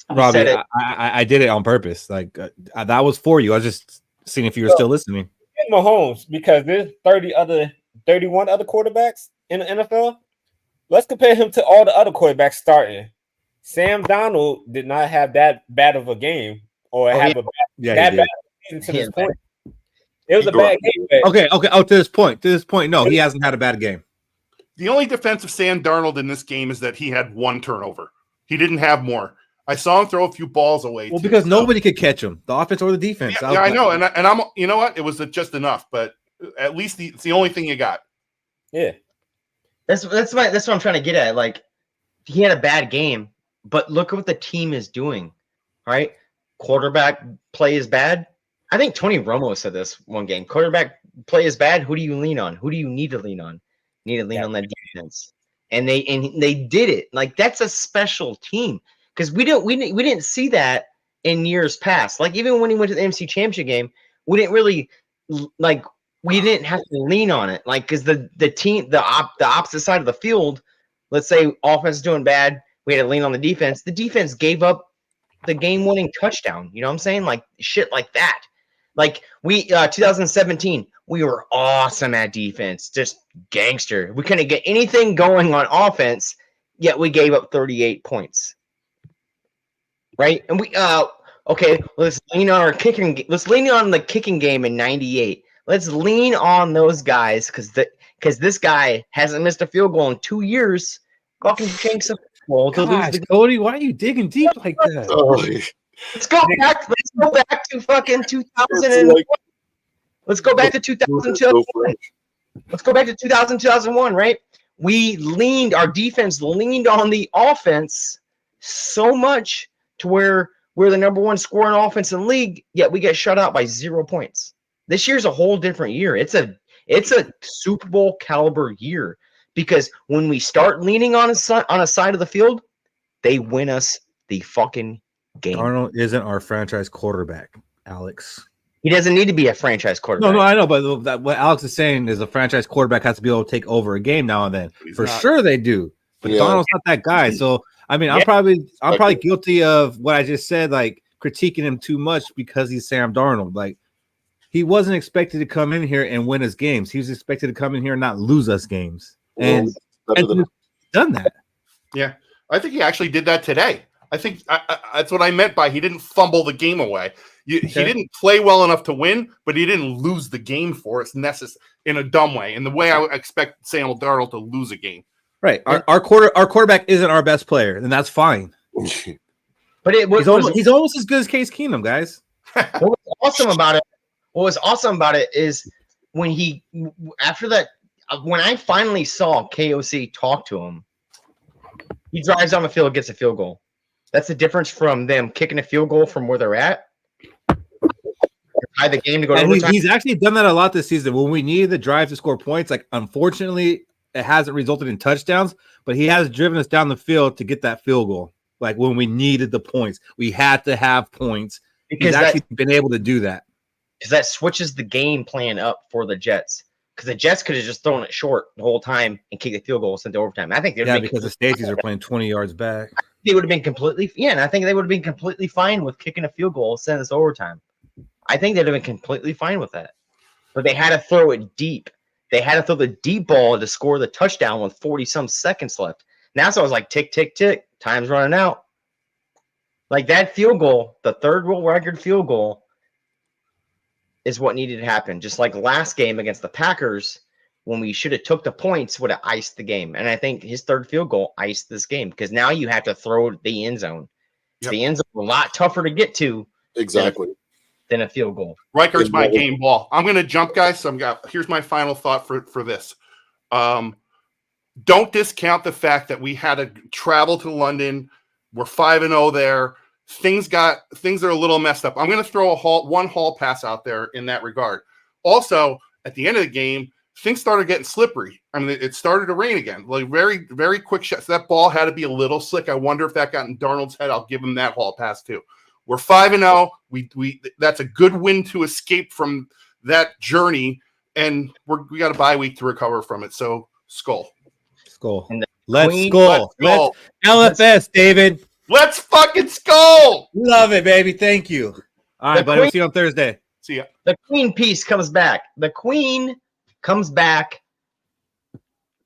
Robbie, I did it on purpose. Like that was for you. I was just seeing if you were still listening. Mahomes, because there's 31 other quarterbacks in the NFL. Let's compare him to all the other quarterbacks starting. Sam Darnold did not have that bad of a game, or have a bad season to this point. It was a bad game. Okay. Oh, to this point, no, he hasn't had a bad game. The only defense of Sam Darnold in this game is that he had one turnover. He didn't have more. I saw him throw a few balls away. Well, because nobody could catch him, the offense or the defense. Yeah, I know, and I'm. You know what? It was just enough, but at least it's the only thing you got. Yeah, that's what I'm trying to get at. Like, he had a bad game, but look at what the team is doing. Right, quarterback play is bad. I think Tony Romo said this one game. Quarterback play is bad. Who do you lean on? Who do you need to lean on? You need to lean on that defense, and they did it. Like, that's a special team. Because we didn't see that in years past. Like, even when he went to the NFC Championship game, we didn't really we didn't have to lean on it. Like, because the team, the opposite side of the field, let's say offense is doing bad, we had to lean on the defense. The defense gave up the game-winning touchdown. You know what I'm saying? Like, shit like that. Like, we 2017, we were awesome at defense, just gangster. We couldn't get anything going on offense, yet we gave up 38 points. Right, and we okay. Let's lean on our kicking. Let's lean on the kicking game in '98. Let's lean on those guys because this guy hasn't missed a field goal in 2 years. Fucking shanks a goal to lose the Cody, why are you digging deep like that? Let's go back. Let's go back to fucking 2000. Let's go back to 2001. Let's go back to 2001. Right, our defense leaned on the offense so much to where we're the number one scoring offense in the league, yet we get shut out by 0 points. This year's a whole different year. It's a Super Bowl caliber year, because when we start leaning on a side of the field, they win us the fucking game. Arnold isn't our franchise quarterback, Alex. He doesn't need to be a franchise quarterback. No, I know, but what Alex is saying is a franchise quarterback has to be able to take over a game now and then. Sure they do, but Donald's not that guy. So I mean, I'm probably guilty of what I just said, like critiquing him too much because he's Sam Darnold. Like, he wasn't expected to come in here and win us games. He was expected to come in here and not lose us games, and he's done that. Yeah, I think he actually did that today. I think that's what I meant by he didn't fumble the game away. He didn't play well enough to win, but he didn't lose the game for us in a dumb way, in the way I would expect Sam Darnold to lose a game. Right. Our quarterback isn't our best player, and that's fine. But he's almost as good as Case Keenum, guys. What was awesome about it is when he after that when I finally saw KOC talk to him, he drives on the field, gets a field goal. That's the difference from them kicking a field goal from where they're at. Tie the game to go to overtime. He's actually done that a lot this season. When we needed the drive to score points, like unfortunately, it hasn't resulted in touchdowns, but he has driven us down the field to get that field goal. Like when we needed the points, we had to have points. Because he's actually been able to do that. Because that switches the game plan up for the Jets. Because the Jets could have just thrown it short the whole time and kicked the field goal sent to overtime. I think because the Stacey's are playing 20 yards back. They would have been completely and I think they would have been completely fine with kicking a field goal, send us to overtime. I think they'd have been completely fine with that. But they had to throw it deep. They had to throw the deep ball to score the touchdown with 40-some seconds left. Now so I was like, tick, tick, tick. Time's running out. Like that field goal, the third world record field goal, is what needed to happen. Just like last game against the Packers, when we should have took the points, would have iced the game. And I think his third field goal iced this game because now you have to throw the end zone. Yep. The end zone is a lot tougher to get to. Exactly. Than a field goal. Riker's my game ball. I'm going to jump, guys. So here's my final thought for this. Don't discount the fact that we had to travel to London. We're 5-0 there. Things are a little messed up. I'm going to throw one hall pass out there in that regard. Also, at the end of the game, things started getting slippery. I mean, it started to rain again. Like very, very quick shots. That ball had to be a little slick. I wonder if that got in Darnold's head. I'll give him that hall pass too. We're 5-0. We that's a good win to escape from that journey, and we got a bye week to recover from it. So Skol. Let's Skol. Let's LFS, David. Let's fucking Skol. Love it, baby. Thank you. All right, buddy. We'll see you on Thursday. See ya. The Queen piece comes back. The Queen comes back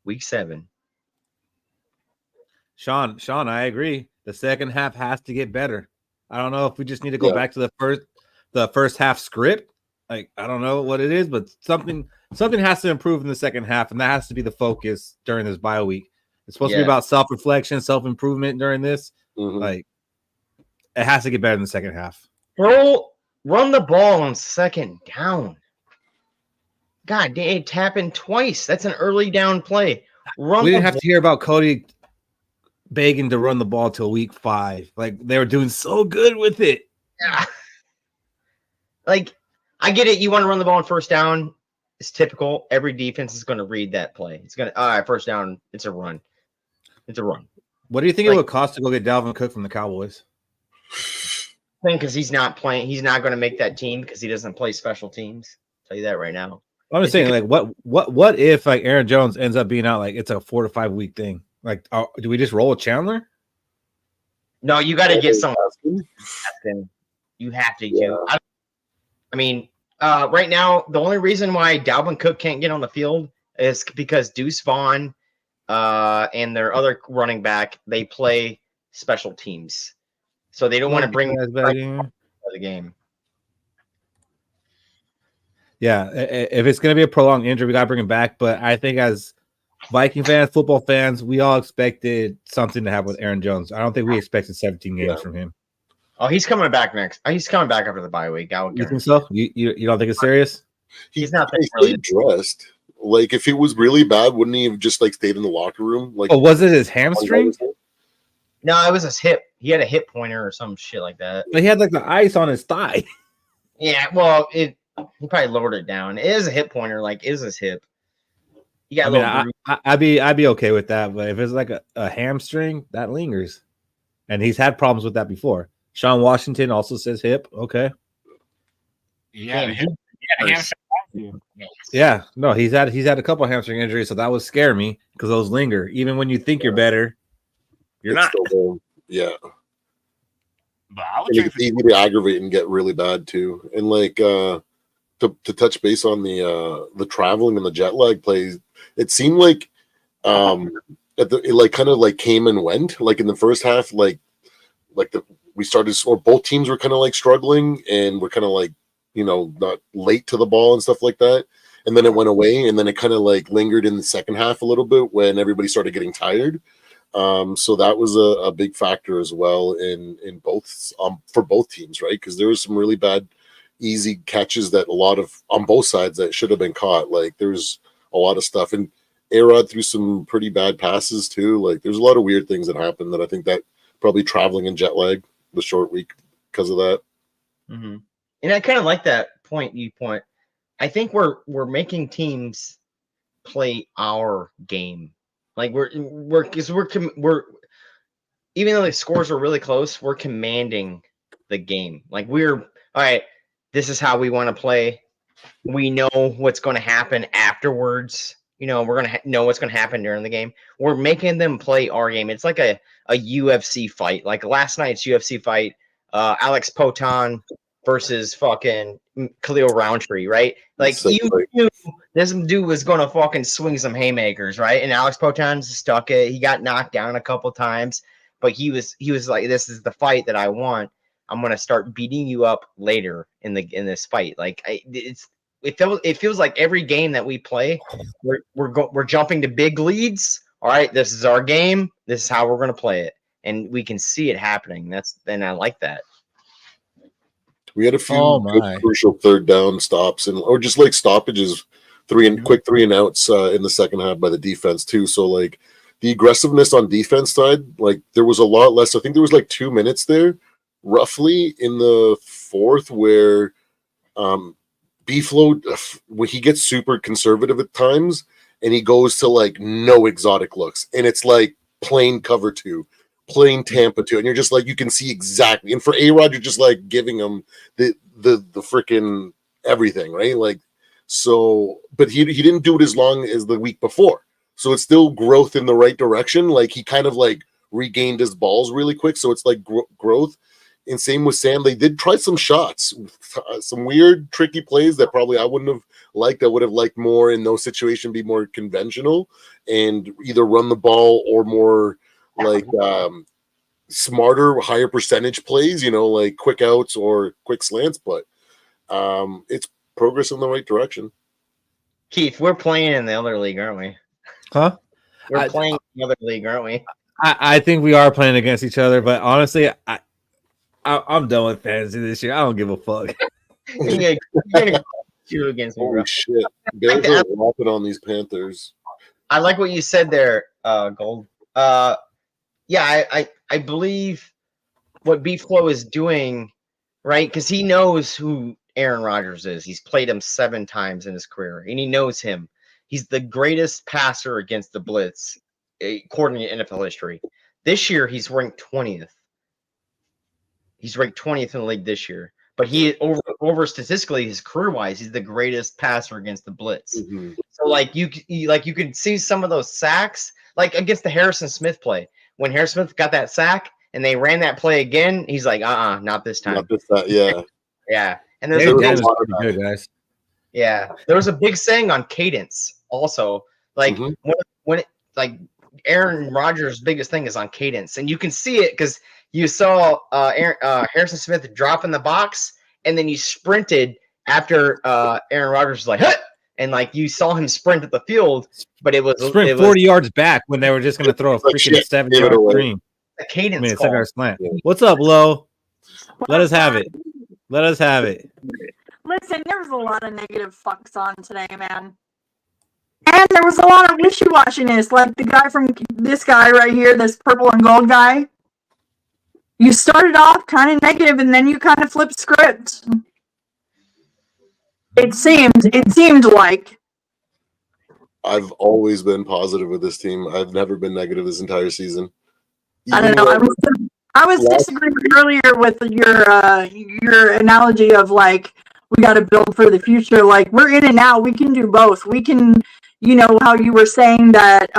week 7. Sean, I agree. The second half has to get better. I don't know if we just need to go back to the first half script. Like, I don't know what it is, but something has to improve in the second half, and that has to be the focus during this bye week. It's supposed to be about self-reflection, self-improvement during this. Mm-hmm. Like, it has to get better in the second half. Run the ball on second down. God, they tapping twice. That's an early down play. We didn't have to hear about Cody begging to run the ball till week 5. Like, they were doing so good with it. Yeah. Like, I get it. You want to run the ball on first down. It's typical. Every defense is going to read that play. It's going to, all right, first down. It's a run. It's a run. What do you think it would cost to go get Dalvin Cook from the Cowboys? I think because he's not playing. He's not going to make that team because he doesn't play special teams. I'll tell you that right now. I'm just saying, like, what if, like, Aaron Jones ends up being out, like, it's a 4 to 5 week thing? Like, do we just roll with Chandler? No, you got to get someone. You have to do. I mean, right now, the only reason why Dalvin Cook can't get on the field is because Deuce Vaughn and their other running back, they play special teams, so they don't want to bring the game. Yeah, if it's going to be a prolonged injury, we got to bring him back. But I think as Viking fans, football fans, we all expected something to happen with Aaron Jones. I don't think we expected 17 games from him. Oh, he's coming back next. He's coming back after the bye week. You think so? You don't think it's serious? He's not really dressed. Like, if it was really bad, wouldn't he have just, like, stayed in the locker room? Like, was it his hamstring? No, it was his hip. He had a hip pointer or some shit like that. But he had, like, the ice on his thigh. Yeah, well, he probably lowered it down. It is a hip pointer, like, is his hip. I'd be okay with that, but if it's like a hamstring, that lingers, and he's had problems with that before. Sean Washington also says hip. Okay. Yeah, no, he's had a couple of hamstring injuries, so that would scare me because those linger. Even when you think you're better, you're not. Yeah. But it's easy to aggravate and get really bad too. And like to touch base on the traveling and the jet lag plays, it seemed like it like kind of like came and went. Like in the first half, we started, or both teams were kind of like struggling, and we're kind of like, not late to the ball and stuff like that. And then it went away, and then it kind of like lingered in the second half a little bit when everybody started getting tired. So that was a big factor as well in both for both teams, right? Because there was some really bad, easy catches that on both sides that should have been caught. Like there's a lot of stuff. And A-Rod threw some pretty bad passes too. Like there's a lot of weird things that happened that I think that probably traveling and jet lag, the short week because of that. Mm-hmm. And I kind of like that point you point. I think we're making teams play our game. Like we're even though the scores are really close, we're commanding the game. Like we're all right. This is how we want to play. We know what's going to happen afterwards. You know, we're going to know what's going to happen during the game. We're making them play our game. It's like a UFC fight. Like last night's UFC fight, Alex Poton versus fucking Khalil Roundtree, right? Like you knew this dude was going to fucking swing some haymakers, right? And Alex Poton's stuck it. He got knocked down a couple times, but he was like, this is the fight that I want. I'm going to start beating you up later in this fight. Like it feels like every game that we play, we're jumping to big leads. All right, this is our game. This is how we're going to play it, and we can see it happening. And I like that. We had a few good, crucial third down stops or just like stoppages, quick 3 and outs in the second half by the defense too. So like the aggressiveness on defense side, like there was a lot less. I think there was like 2 minutes there, roughly in the fourth, where B-Flow, when he gets super conservative at times and he goes to like no exotic looks, and it's like plain cover 2. Playing Tampa 2, and you're just like, you can see exactly. And for A-Rod, you're just like giving him the freaking everything, right? Like, so, but he didn't do it as long as the week before, so it's still growth in the right direction. Like he kind of like regained his balls really quick, so it's like growth. And same with Sam, they did try some shots, some weird, tricky plays that probably I wouldn't have liked. I would have liked more in those situations, be more conventional and either run the ball or more like smarter, higher percentage plays, you know, like quick outs or quick slants, but it's progress in the right direction. Keith, we're playing in the other league, aren't we? Huh? We're playing in the other league, aren't we? I think we are playing against each other, but honestly, I'm done with fantasy this year. I don't give a fuck. You're gonna shoot against me, bro. Oh shit! Bears are whopping on these Panthers. I like what you said there, Gold. Yeah, I believe what B-Flow is doing, right? Because he knows who Aaron Rodgers is. He's played him 7 times in his career, and he knows him. He's the greatest passer against the blitz, according to NFL history. This year, he's ranked 20th. He's ranked 20th in the league this year. But he over statistically, his career-wise, he's the greatest passer against the blitz. Mm-hmm. So like you could see some of those sacks, like against the Harrison Smith play. When Harrison Smith got that sack and they ran that play again, he's like, not this time. Not this time, yeah. Yeah. And there's pretty good, guys. Yeah. There was a big saying on cadence also. Like when like Aaron Rodgers' biggest thing is on cadence. And you can see it because you saw Harrison Smith drop in the box, and then he sprinted after Aaron Rodgers was like, huh! And like you saw him sprint at the field, but it was 40 yards back when they were just going to throw a freaking 7-yard screen. A cadence. 7-yard slant. What's up, Lo? Let us have it. Let us have it. Listen, there was a lot of negative fucks on today, man. And there was a lot of wishy-washiness, like the guy from this guy right here, this purple and gold guy. You started off kind of negative, and then you kind of flipped script. It seemed like. I've always been positive with this team. I've never been negative this entire season. I don't know. I was disagreeing earlier with your analogy of like we got to build for the future. Like we're in it now. We can do both. We can, you know, how you were saying that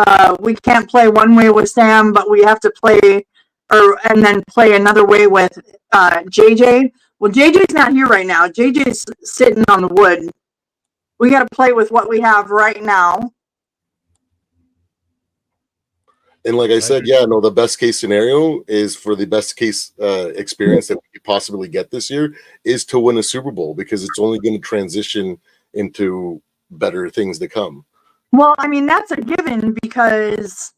we can't play one way with Sam, but we have to play and then play another way with JJ. Well, JJ's not here right now. JJ's sitting on the wood. We got to play with what we have right now. And like I said, the best case scenario is for the best case experience that we could possibly get this year is to win a Super Bowl, because it's only going to transition into better things to come. Well, I mean, that's a given because,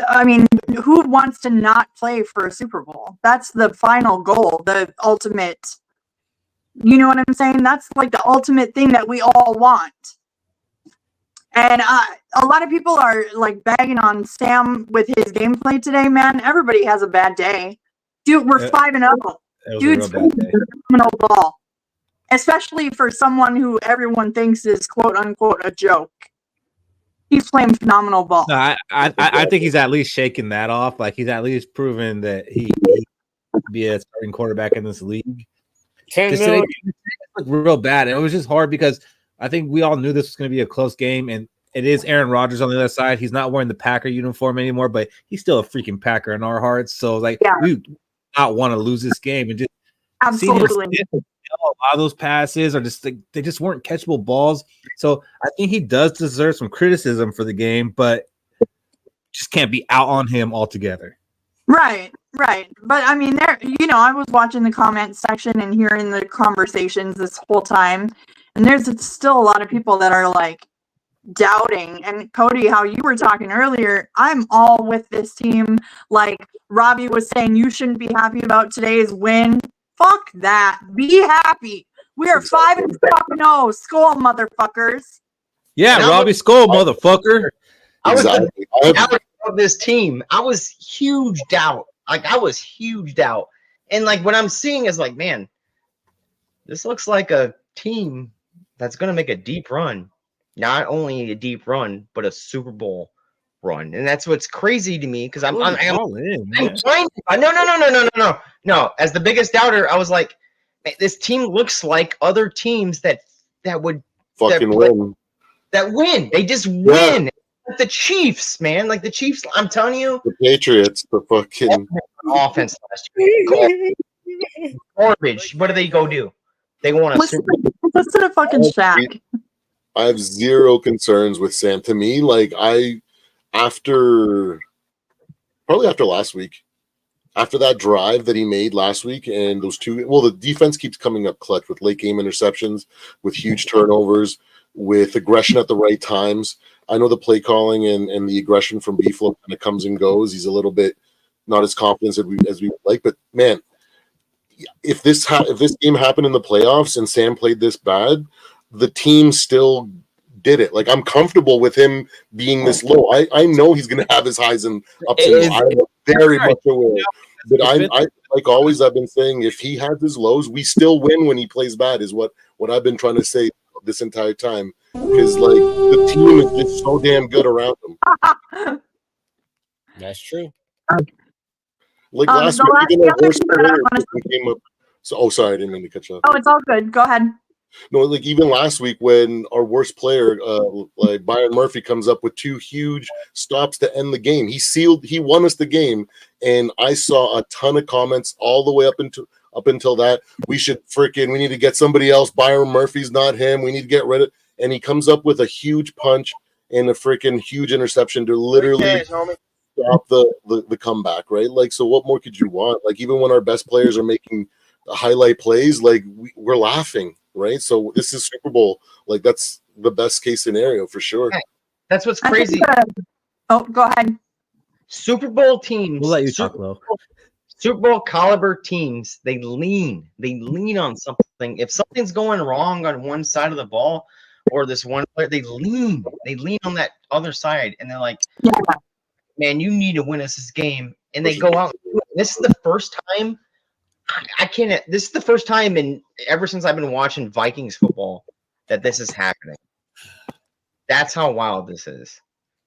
I mean, who wants to not play for a Super Bowl? That's the final goal, the ultimate, you know what I'm saying? That's like the ultimate thing that we all want. And a lot of people are like bagging on Sam with his gameplay today, man. Everybody has a bad day. Dude, we're 5-0. Dude's playing phenomenal ball. Especially for someone who everyone thinks is quote unquote a joke. He's playing phenomenal ball. No, I think he's at least shaking that off. Like he's at least proven that he could be a starting quarterback in this league. Just today looked real bad. And it was just hard because I think we all knew this was going to be a close game, and it is Aaron Rodgers on the other side. He's not wearing the Packer uniform anymore, but he's still a freaking Packer in our hearts. So like we do not want to lose this game, and just absolutely. A lot of those passes are just like, they just weren't catchable balls. So I think he does deserve some criticism for the game, but just can't be out on him altogether. Right. But I mean, I was watching the comment section and hearing the conversations this whole time, and there's still a lot of people that are like doubting. And Cody, how you were talking earlier, I'm all with this team. Like Robbie was saying, you shouldn't be happy about today's win. Fuck that. Be happy. We are 5-0. Skol, motherfuckers. Yeah, Robbie Skol, motherfucker. I was doubt of this team. I was huge doubt. And like what I'm seeing is like, man, this looks like a team that's gonna make a deep run. Not only a deep run, but a Super Bowl run. And that's what's crazy to me because I'm trying. No. As the biggest doubter, I was like, man, this team looks like other teams that would fucking win. That win. They just win. Like the Chiefs, man. Like the Chiefs. I'm telling you, the Patriots, the fucking offense last year. Garbage. What do they go do? They want to listen to fucking Shaq. I have zero concerns with Sam. To me, like after last week, after that drive that he made last week, and those the defense keeps coming up clutch with late game interceptions, with huge turnovers, with aggression at the right times. I know the play calling and the aggression from Beeflo kind of comes and goes. He's a little bit not as confident as we would like, but man, if this game happened in the playoffs and Sam played this bad, the team still did it. Like I'm comfortable with him being this low. I know he's going to have his highs and ups and downs. I'm very much aware. But I like always I've been saying, if he has his lows, we still win when he plays bad. Is what I've been trying to say this entire time. Because like the team is just so damn good around him. That's true. Like last week, even our worst player came up. So, sorry, I didn't mean to cut you off. Oh, it's all good. Go ahead. No, like even last week when our worst player, like Byron Murphy, comes up with 2 huge stops to end the game. He won us the game, and I saw a ton of comments all the way up until that. We need to get somebody else. Byron Murphy's not him. We need to get rid of. And he comes up with a huge punch and a freaking huge interception to literally stop the comeback, right? Like, so what more could you want? Like, even when our best players are making highlight plays, like we're laughing. Right, so this is Super Bowl. Like that's the best case scenario for sure. That's what's crazy. Go ahead. Super Bowl teams. We'll let you talk, Lo. Super Bowl caliber teams. They lean on something. If something's going wrong on one side of the ball, or this one player, they lean on that other side, and they're like, "Man, you need to win us this game." And they go out. This is the first time. This is the first time ever since I've been watching Vikings football that this is happening. That's how wild this is.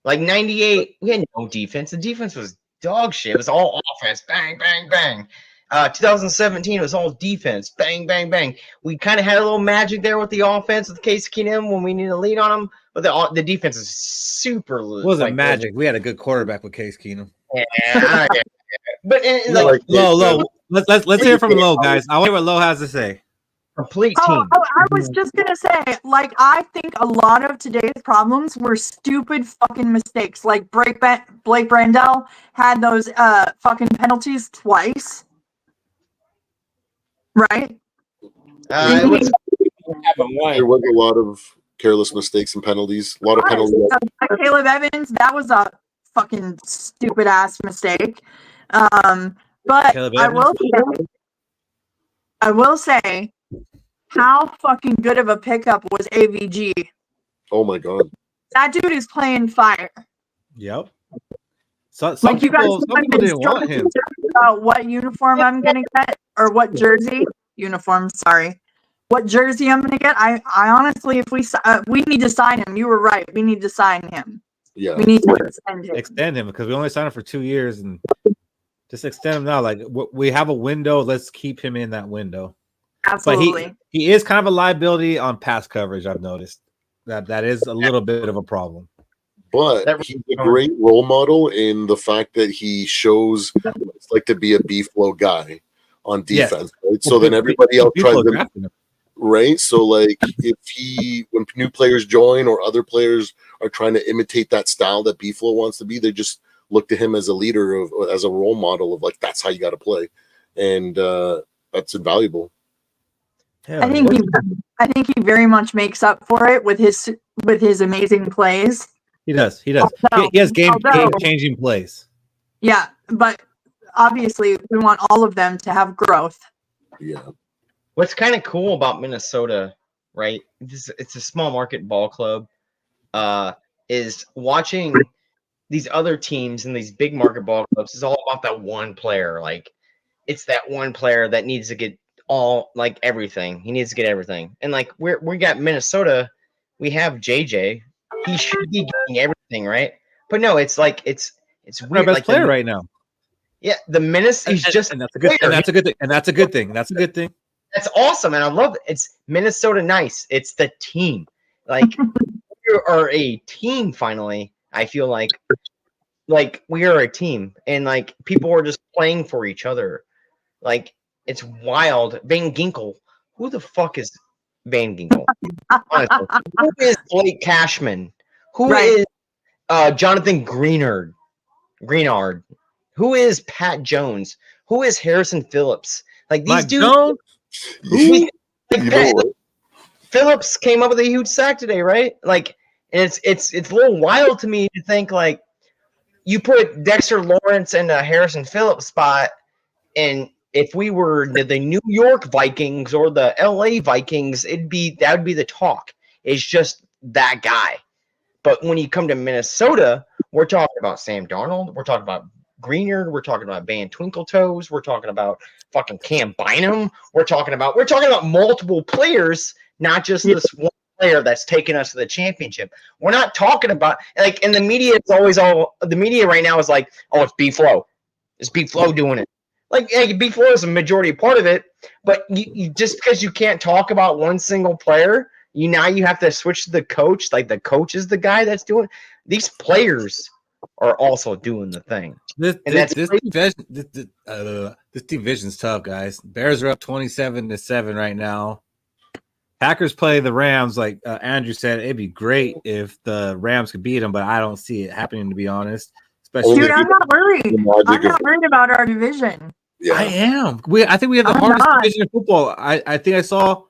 Like 98, we had no defense. The defense was dog shit. It was all offense. Bang, bang, bang. 2017, it was all defense. Bang, bang, bang. We kind of had a little magic there with the offense with Case Keenum when we needed to lead on them. But the defense is super loose. It wasn't magic. We had a good quarterback with Case Keenum. Yeah. But Lo. Let's hear from Lo, guys. I wonder what Lo has to say. Complete team. I was just gonna say, like, I think a lot of today's problems were stupid fucking mistakes. Like Blake Brandel had those fucking penalties twice, right? There was a lot of careless mistakes and penalties. A lot of penalties. Caleb Evans, that was a fucking stupid ass mistake. But I will say, how fucking good of a pickup was AVG? Oh my god! That dude is playing fire. Yep. So, some Like, you guys people didn't want him. about what uniform I'm gonna get or what jersey uniform. Sorry, what jersey I'm gonna get. I honestly, if we need to sign him. You were right. We need to sign him. Yeah, we need to extend him. Extend him because we only signed him for 2 years, and just extend him now. Like, we have a window. Let's keep him in that window. Absolutely. But he is kind of a liability on pass coverage. I've noticed that is a little bit of a problem. But he's a great role model in the fact that he shows what it's like to be a B-flow guy on defense. Yes. Right? So then everybody else tries B-flow to, drafted him. right? So like when new players join or other players are trying to imitate that style that B-flow wants to be, they just look to him as a leader as a role model of like, that's how you got to play. And that's invaluable. I think he very much makes up for it with his amazing plays. He does. He has game changing plays. Yeah, but obviously we want all of them to have growth. Yeah. What's kind of cool about Minnesota, right? It's a small market ball club. Is watching these other teams and these big market ball clubs is all about that one player. Like, it's that one player that needs to get everything. He needs to get everything. And like we got Minnesota, we have JJ. He should be getting everything, right? But no, it's like it's weird. Our best like player right now. Yeah, the Minnesota. He's just and that's a good thing. And that's a good thing. That's a good thing. That's awesome, and I love it. It's Minnesota nice. It's the team. Like, we are a team finally. I feel like we are a team, and like people are just playing for each other. Like, it's wild. Van Ginkel. Who the fuck is Van Ginkel? Honestly. Who is Blake Cashman? Who is Jonathan Greenard? Who is Pat Jones? Who is Harrison Phillips? Like, these dudes. Phillips came up with a huge sack today, right? Like, and it's a little wild to me to think like you put Dexter Lawrence in a Harrison Phillips spot, and if we were the New York Vikings or the LA Vikings, that would be the talk. It's just that guy. But when you come to Minnesota, we're talking about Sam Darnold. We're talking about Greenard. We're talking about Van Twinkletoes. We're talking about fucking Cam Bynum. We're talking about multiple players, not just this one player that's taken us to the championship. We're not talking about like, and the media is always the media right now is like, oh, it's B-Flow. It's B-Flow doing it. Like, yeah, B-Flow is a majority part of it, but you just because you can't talk about one single player, you have to switch to the coach. Like, the coach is the guy that's doing it. These players are also doing the thing. This division's tough, guys. Bears are up 27-7 right now. Packers play the Rams. Like Andrew said, it'd be great if the Rams could beat them, but I don't see it happening, to be honest. Especially, dude, I'm not worried. I'm not worried about our division. Yeah. I am. I think we have the hardest division in football. I think I saw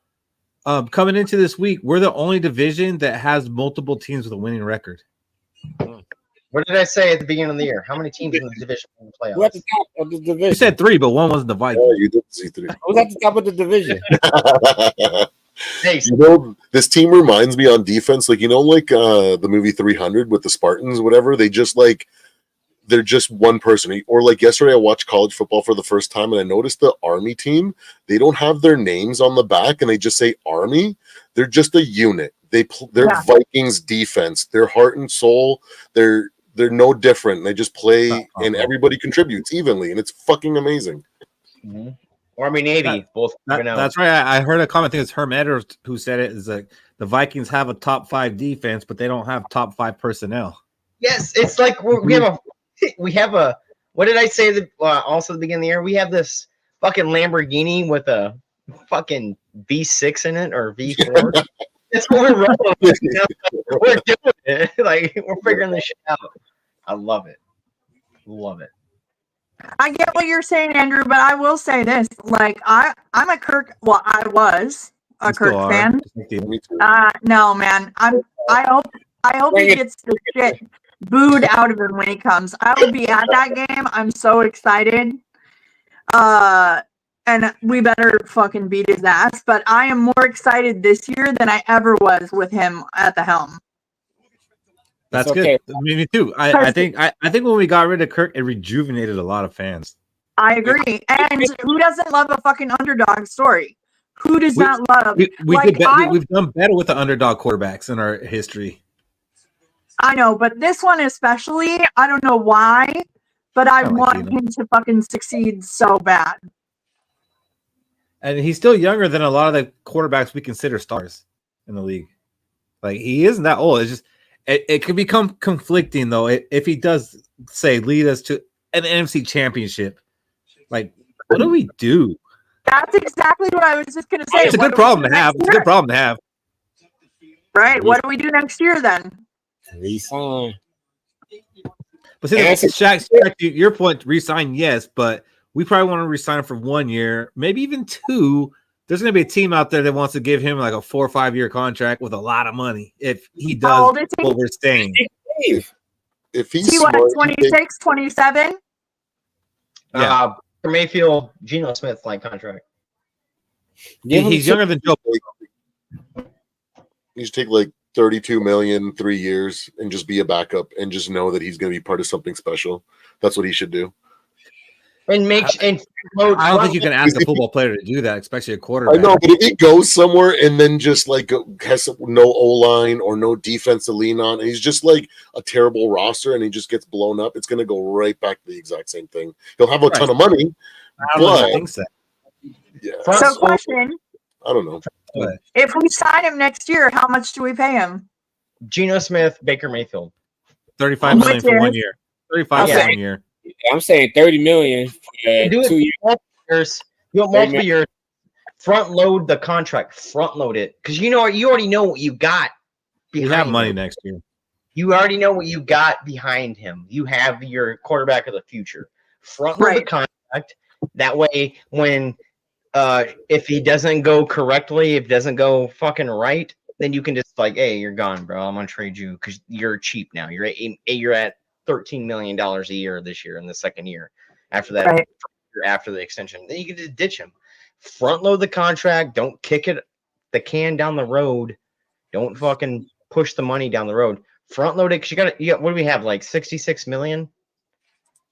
coming into this week, we're the only division that has multiple teams with a winning record. What did I say at the beginning of the year? How many teams in the division in the playoffs? We're at the top of the division. You said 3, but one wasn't the Vikings. Oh, you did see 3. I was at the top of the division. Hey, this team reminds me on defense, like the movie 300 with the Spartans, whatever. They're just one person. Or like yesterday, I watched college football for the first time, and I noticed the Army team. They don't have their names on the back, and they just say Army. They're just a unit. They're Vikings defense. Their heart and soul. They're no different. They just play, and everybody contributes evenly, and it's fucking amazing. Mm-hmm. Army Navy, both. That's right. I heard a comment. I think it's Herm Edwards who said it. Is like the Vikings have a top 5 defense, but they don't have top 5 personnel. Yes, it's like we have a. What did I say? Also at the beginning of the year, we have this fucking Lamborghini with a fucking V6 in it or V4. That's what we're running. We're doing it. Like, we're figuring this shit out. I love it. Love it. I get what you're saying, Andrew, but I will say this: like, I'm a Kirk. Well, I was a Kirk fan. No, man. I hope he gets the shit booed out of him when he comes. I will be at that game. I'm so excited. And we better fucking beat his ass. But I am more excited this year than I ever was with him at the helm. That's okay. good. Me too. I think when we got rid of Kirk, it rejuvenated a lot of fans. I agree. And who doesn't love a fucking underdog story? Who does not love? We've done better with the underdog quarterbacks in our history. I know, but this one especially, I don't know why, but I want him to fucking succeed so bad. And he's still younger than a lot of the quarterbacks we consider stars in the league. Like, he isn't that old. It's just it could become conflicting though if he does say lead us to an NFC championship. Like, what do we do? That's exactly what I was just gonna say. It's a good problem to have. It's a good problem to have. Right. What do we do next year then? Resign. But see, Shaq, your point, resign, yes, but we probably want to resign for 1 year, maybe even 2. There's going to be a team out there that wants to give him like a 4 or 5 year contract with a lot of money if he does what we're saying. If he's what, smart, 26, 27? Yeah. Mayfield, Geno Smith like contract. Yeah, he's younger than Joe. You should take like 32 million, 3 years, and just be a backup and just know that he's going to be part of something special. That's what he should do. And I don't think you can ask a football player to do that, especially a quarterback. I know, but if he goes somewhere and then just like has no O-line or no defense to lean on, and he's just like a terrible roster and he just gets blown up, it's going to go right back to the exact same thing. He'll have a ton of money, I think so. Yeah. So question. I don't know. If we sign him next year, how much do we pay him? Geno Smith, Baker Mayfield. 35 million for 1 year. 35 for 1 year. I'm saying 30 million for 2 years. You want multiple years. Front load the contract. Front load it. Because you already know what you got behind We have money him. next year. You already know what you got behind him. You have your quarterback of the future. Front load the contract. That way, when if he doesn't go correctly, if it doesn't go fucking right, then you can just like, hey, you're gone, bro. I'm gonna trade you because you're cheap now. You're at $13 million a year this year in the second year. After that, after the extension, then you can just ditch him. Front load the contract. Don't kick the can down the road. Don't fucking push the money down the road. Front load it because you got what do we have, like 66 million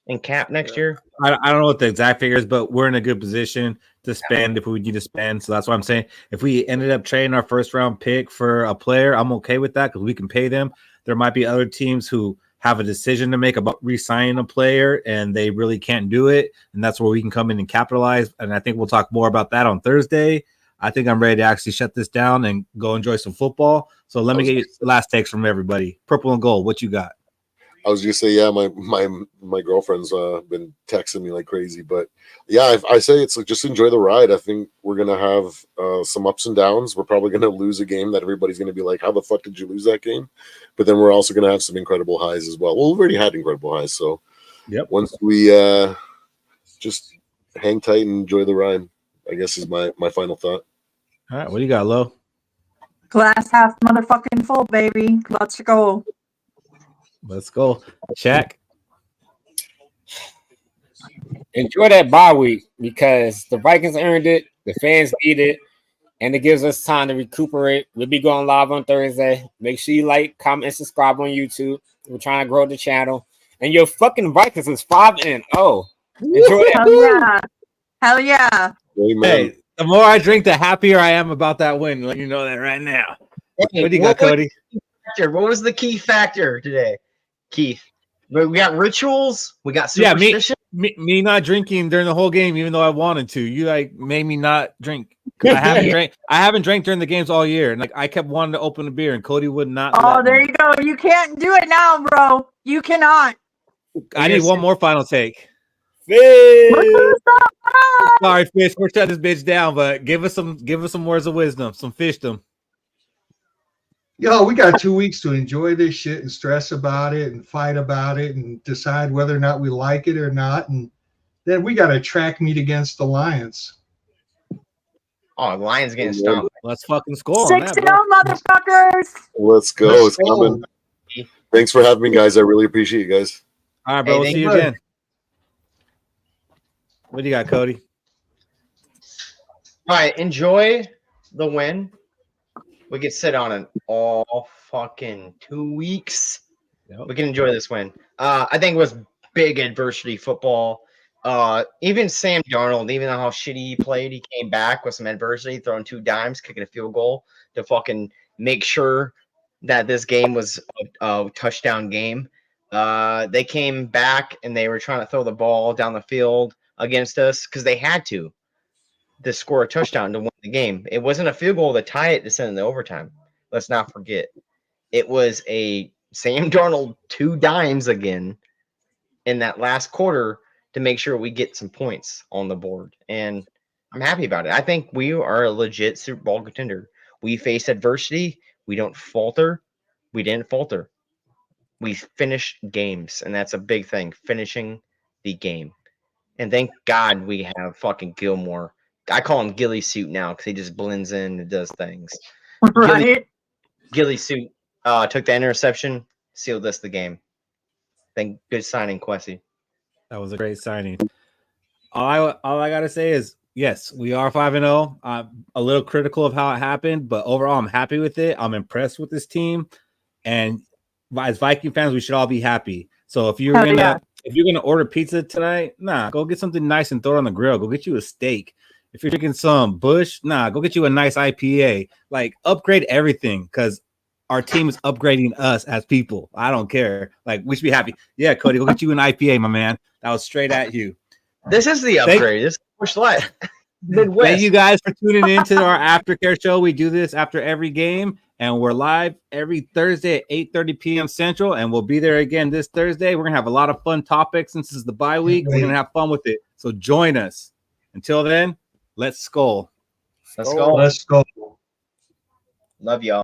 in cap next year? I don't know what the exact figure is, but we're in a good position to spend if we need to spend. So that's why I'm saying if we ended up trading our first round pick for a player, I'm okay with that because we can pay them. There might be other teams who have a decision to make about re-signing a player and they really can't do it. And that's where we can come in and capitalize. And I think we'll talk more about that on Thursday. I think I'm ready to actually shut this down and go enjoy some football. So let me get last takes from everybody. Purple and gold, what you got? I was just say, yeah, my girlfriend's been texting me like crazy, but yeah, I say it's like just enjoy the ride. I think we're gonna have some ups and downs. We're probably gonna lose a game that everybody's gonna be like, "How the fuck did you lose that game?" But then we're also gonna have some incredible highs as well. Well, we've already had incredible highs, so once we just hang tight and enjoy the ride, I guess is my final thought. All right, what do you got, Lo? Glass half motherfucking full, baby. Let's go. Let's go. Shaq. Enjoy that bye week because the Vikings earned it, the fans need it, and it gives us time to recuperate. We'll be going live on Thursday. Make sure you like, comment, and subscribe on YouTube. We're trying to grow the channel. And your fucking Vikings is 5-0. Enjoy that. Hell yeah. Hell yeah. Amen. Hey, the more I drink, the happier I am about that win. Let you know that right now. Hey, what do you got, Cody? What was the key factor today, Keith? We got rituals. We got superstition. Me not drinking during the whole game, even though I wanted to. You like made me not drink. I haven't drank. I haven't drank during the games all year, and like I kept wanting to open a beer, and Cody would not. Oh, there you go. You can't do it now, bro. You cannot. I need one more final take. Fish. Sorry, Fish. We're shutting this bitch down, but give us some words of wisdom, some fishdom. Yo, we got 2 weeks to enjoy this shit and stress about it and fight about it and decide whether or not we like it or not. And then we got a track meet against the Lions. Oh, the Lions getting stomped. Let's fucking score. 6-0, motherfuckers. Let's go. It's coming. Thanks for having me, guys. I really appreciate you guys. All right, bro. We'll see you again. What do you got, Cody? All right, enjoy the win. We get sit on it all fucking 2 weeks. We can enjoy this win. I think it was big adversity football. Even Sam Darnold, even though how shitty he played, he came back with some adversity, throwing 2 dimes, kicking a field goal to fucking make sure that this game was a touchdown game. They came back and they were trying to throw the ball down the field against us because they had to score a touchdown to win the game. It wasn't a field goal to tie it to send it to overtime. Let's not forget. It was a Sam Darnold 2 dimes again in that last quarter to make sure we get some points on the board. And I'm happy about it. I think we are a legit Super Bowl contender. We face adversity. We don't falter. We didn't falter. We finish games, and that's a big thing, finishing the game. And thank God we have fucking Gilmore. I call him Gilly Suit now because he just blends in and does things. Right. Gilly Suit took the interception, sealed us the game. Thank good signing, Quessy. That was a great signing. All I gotta say is yes, we are 5-0. I'm a little critical of how it happened, but overall, I'm happy with it. I'm impressed with this team, and as Viking fans, we should all be happy. So if you're gonna order pizza tonight, go get something nice and throw it on the grill. Go get you a steak. If you're drinking some Bush, go get you a nice IPA. Like upgrade everything because our team is upgrading us as people. I don't care. Like we should be happy. Yeah, Cody, go get you an IPA, my man. That was straight at you. This is the upgrade. This is Bush Light. Thank you guys for tuning in to our Aftercare show. We do this after every game, and we're live every Thursday at 8:30 p.m. Central, and we'll be there again this Thursday. We're going to have a lot of fun topics since this is the bye week. We're going to have fun with it. So join us. Until then, let's Skol. Let's go. Let's go. Love y'all.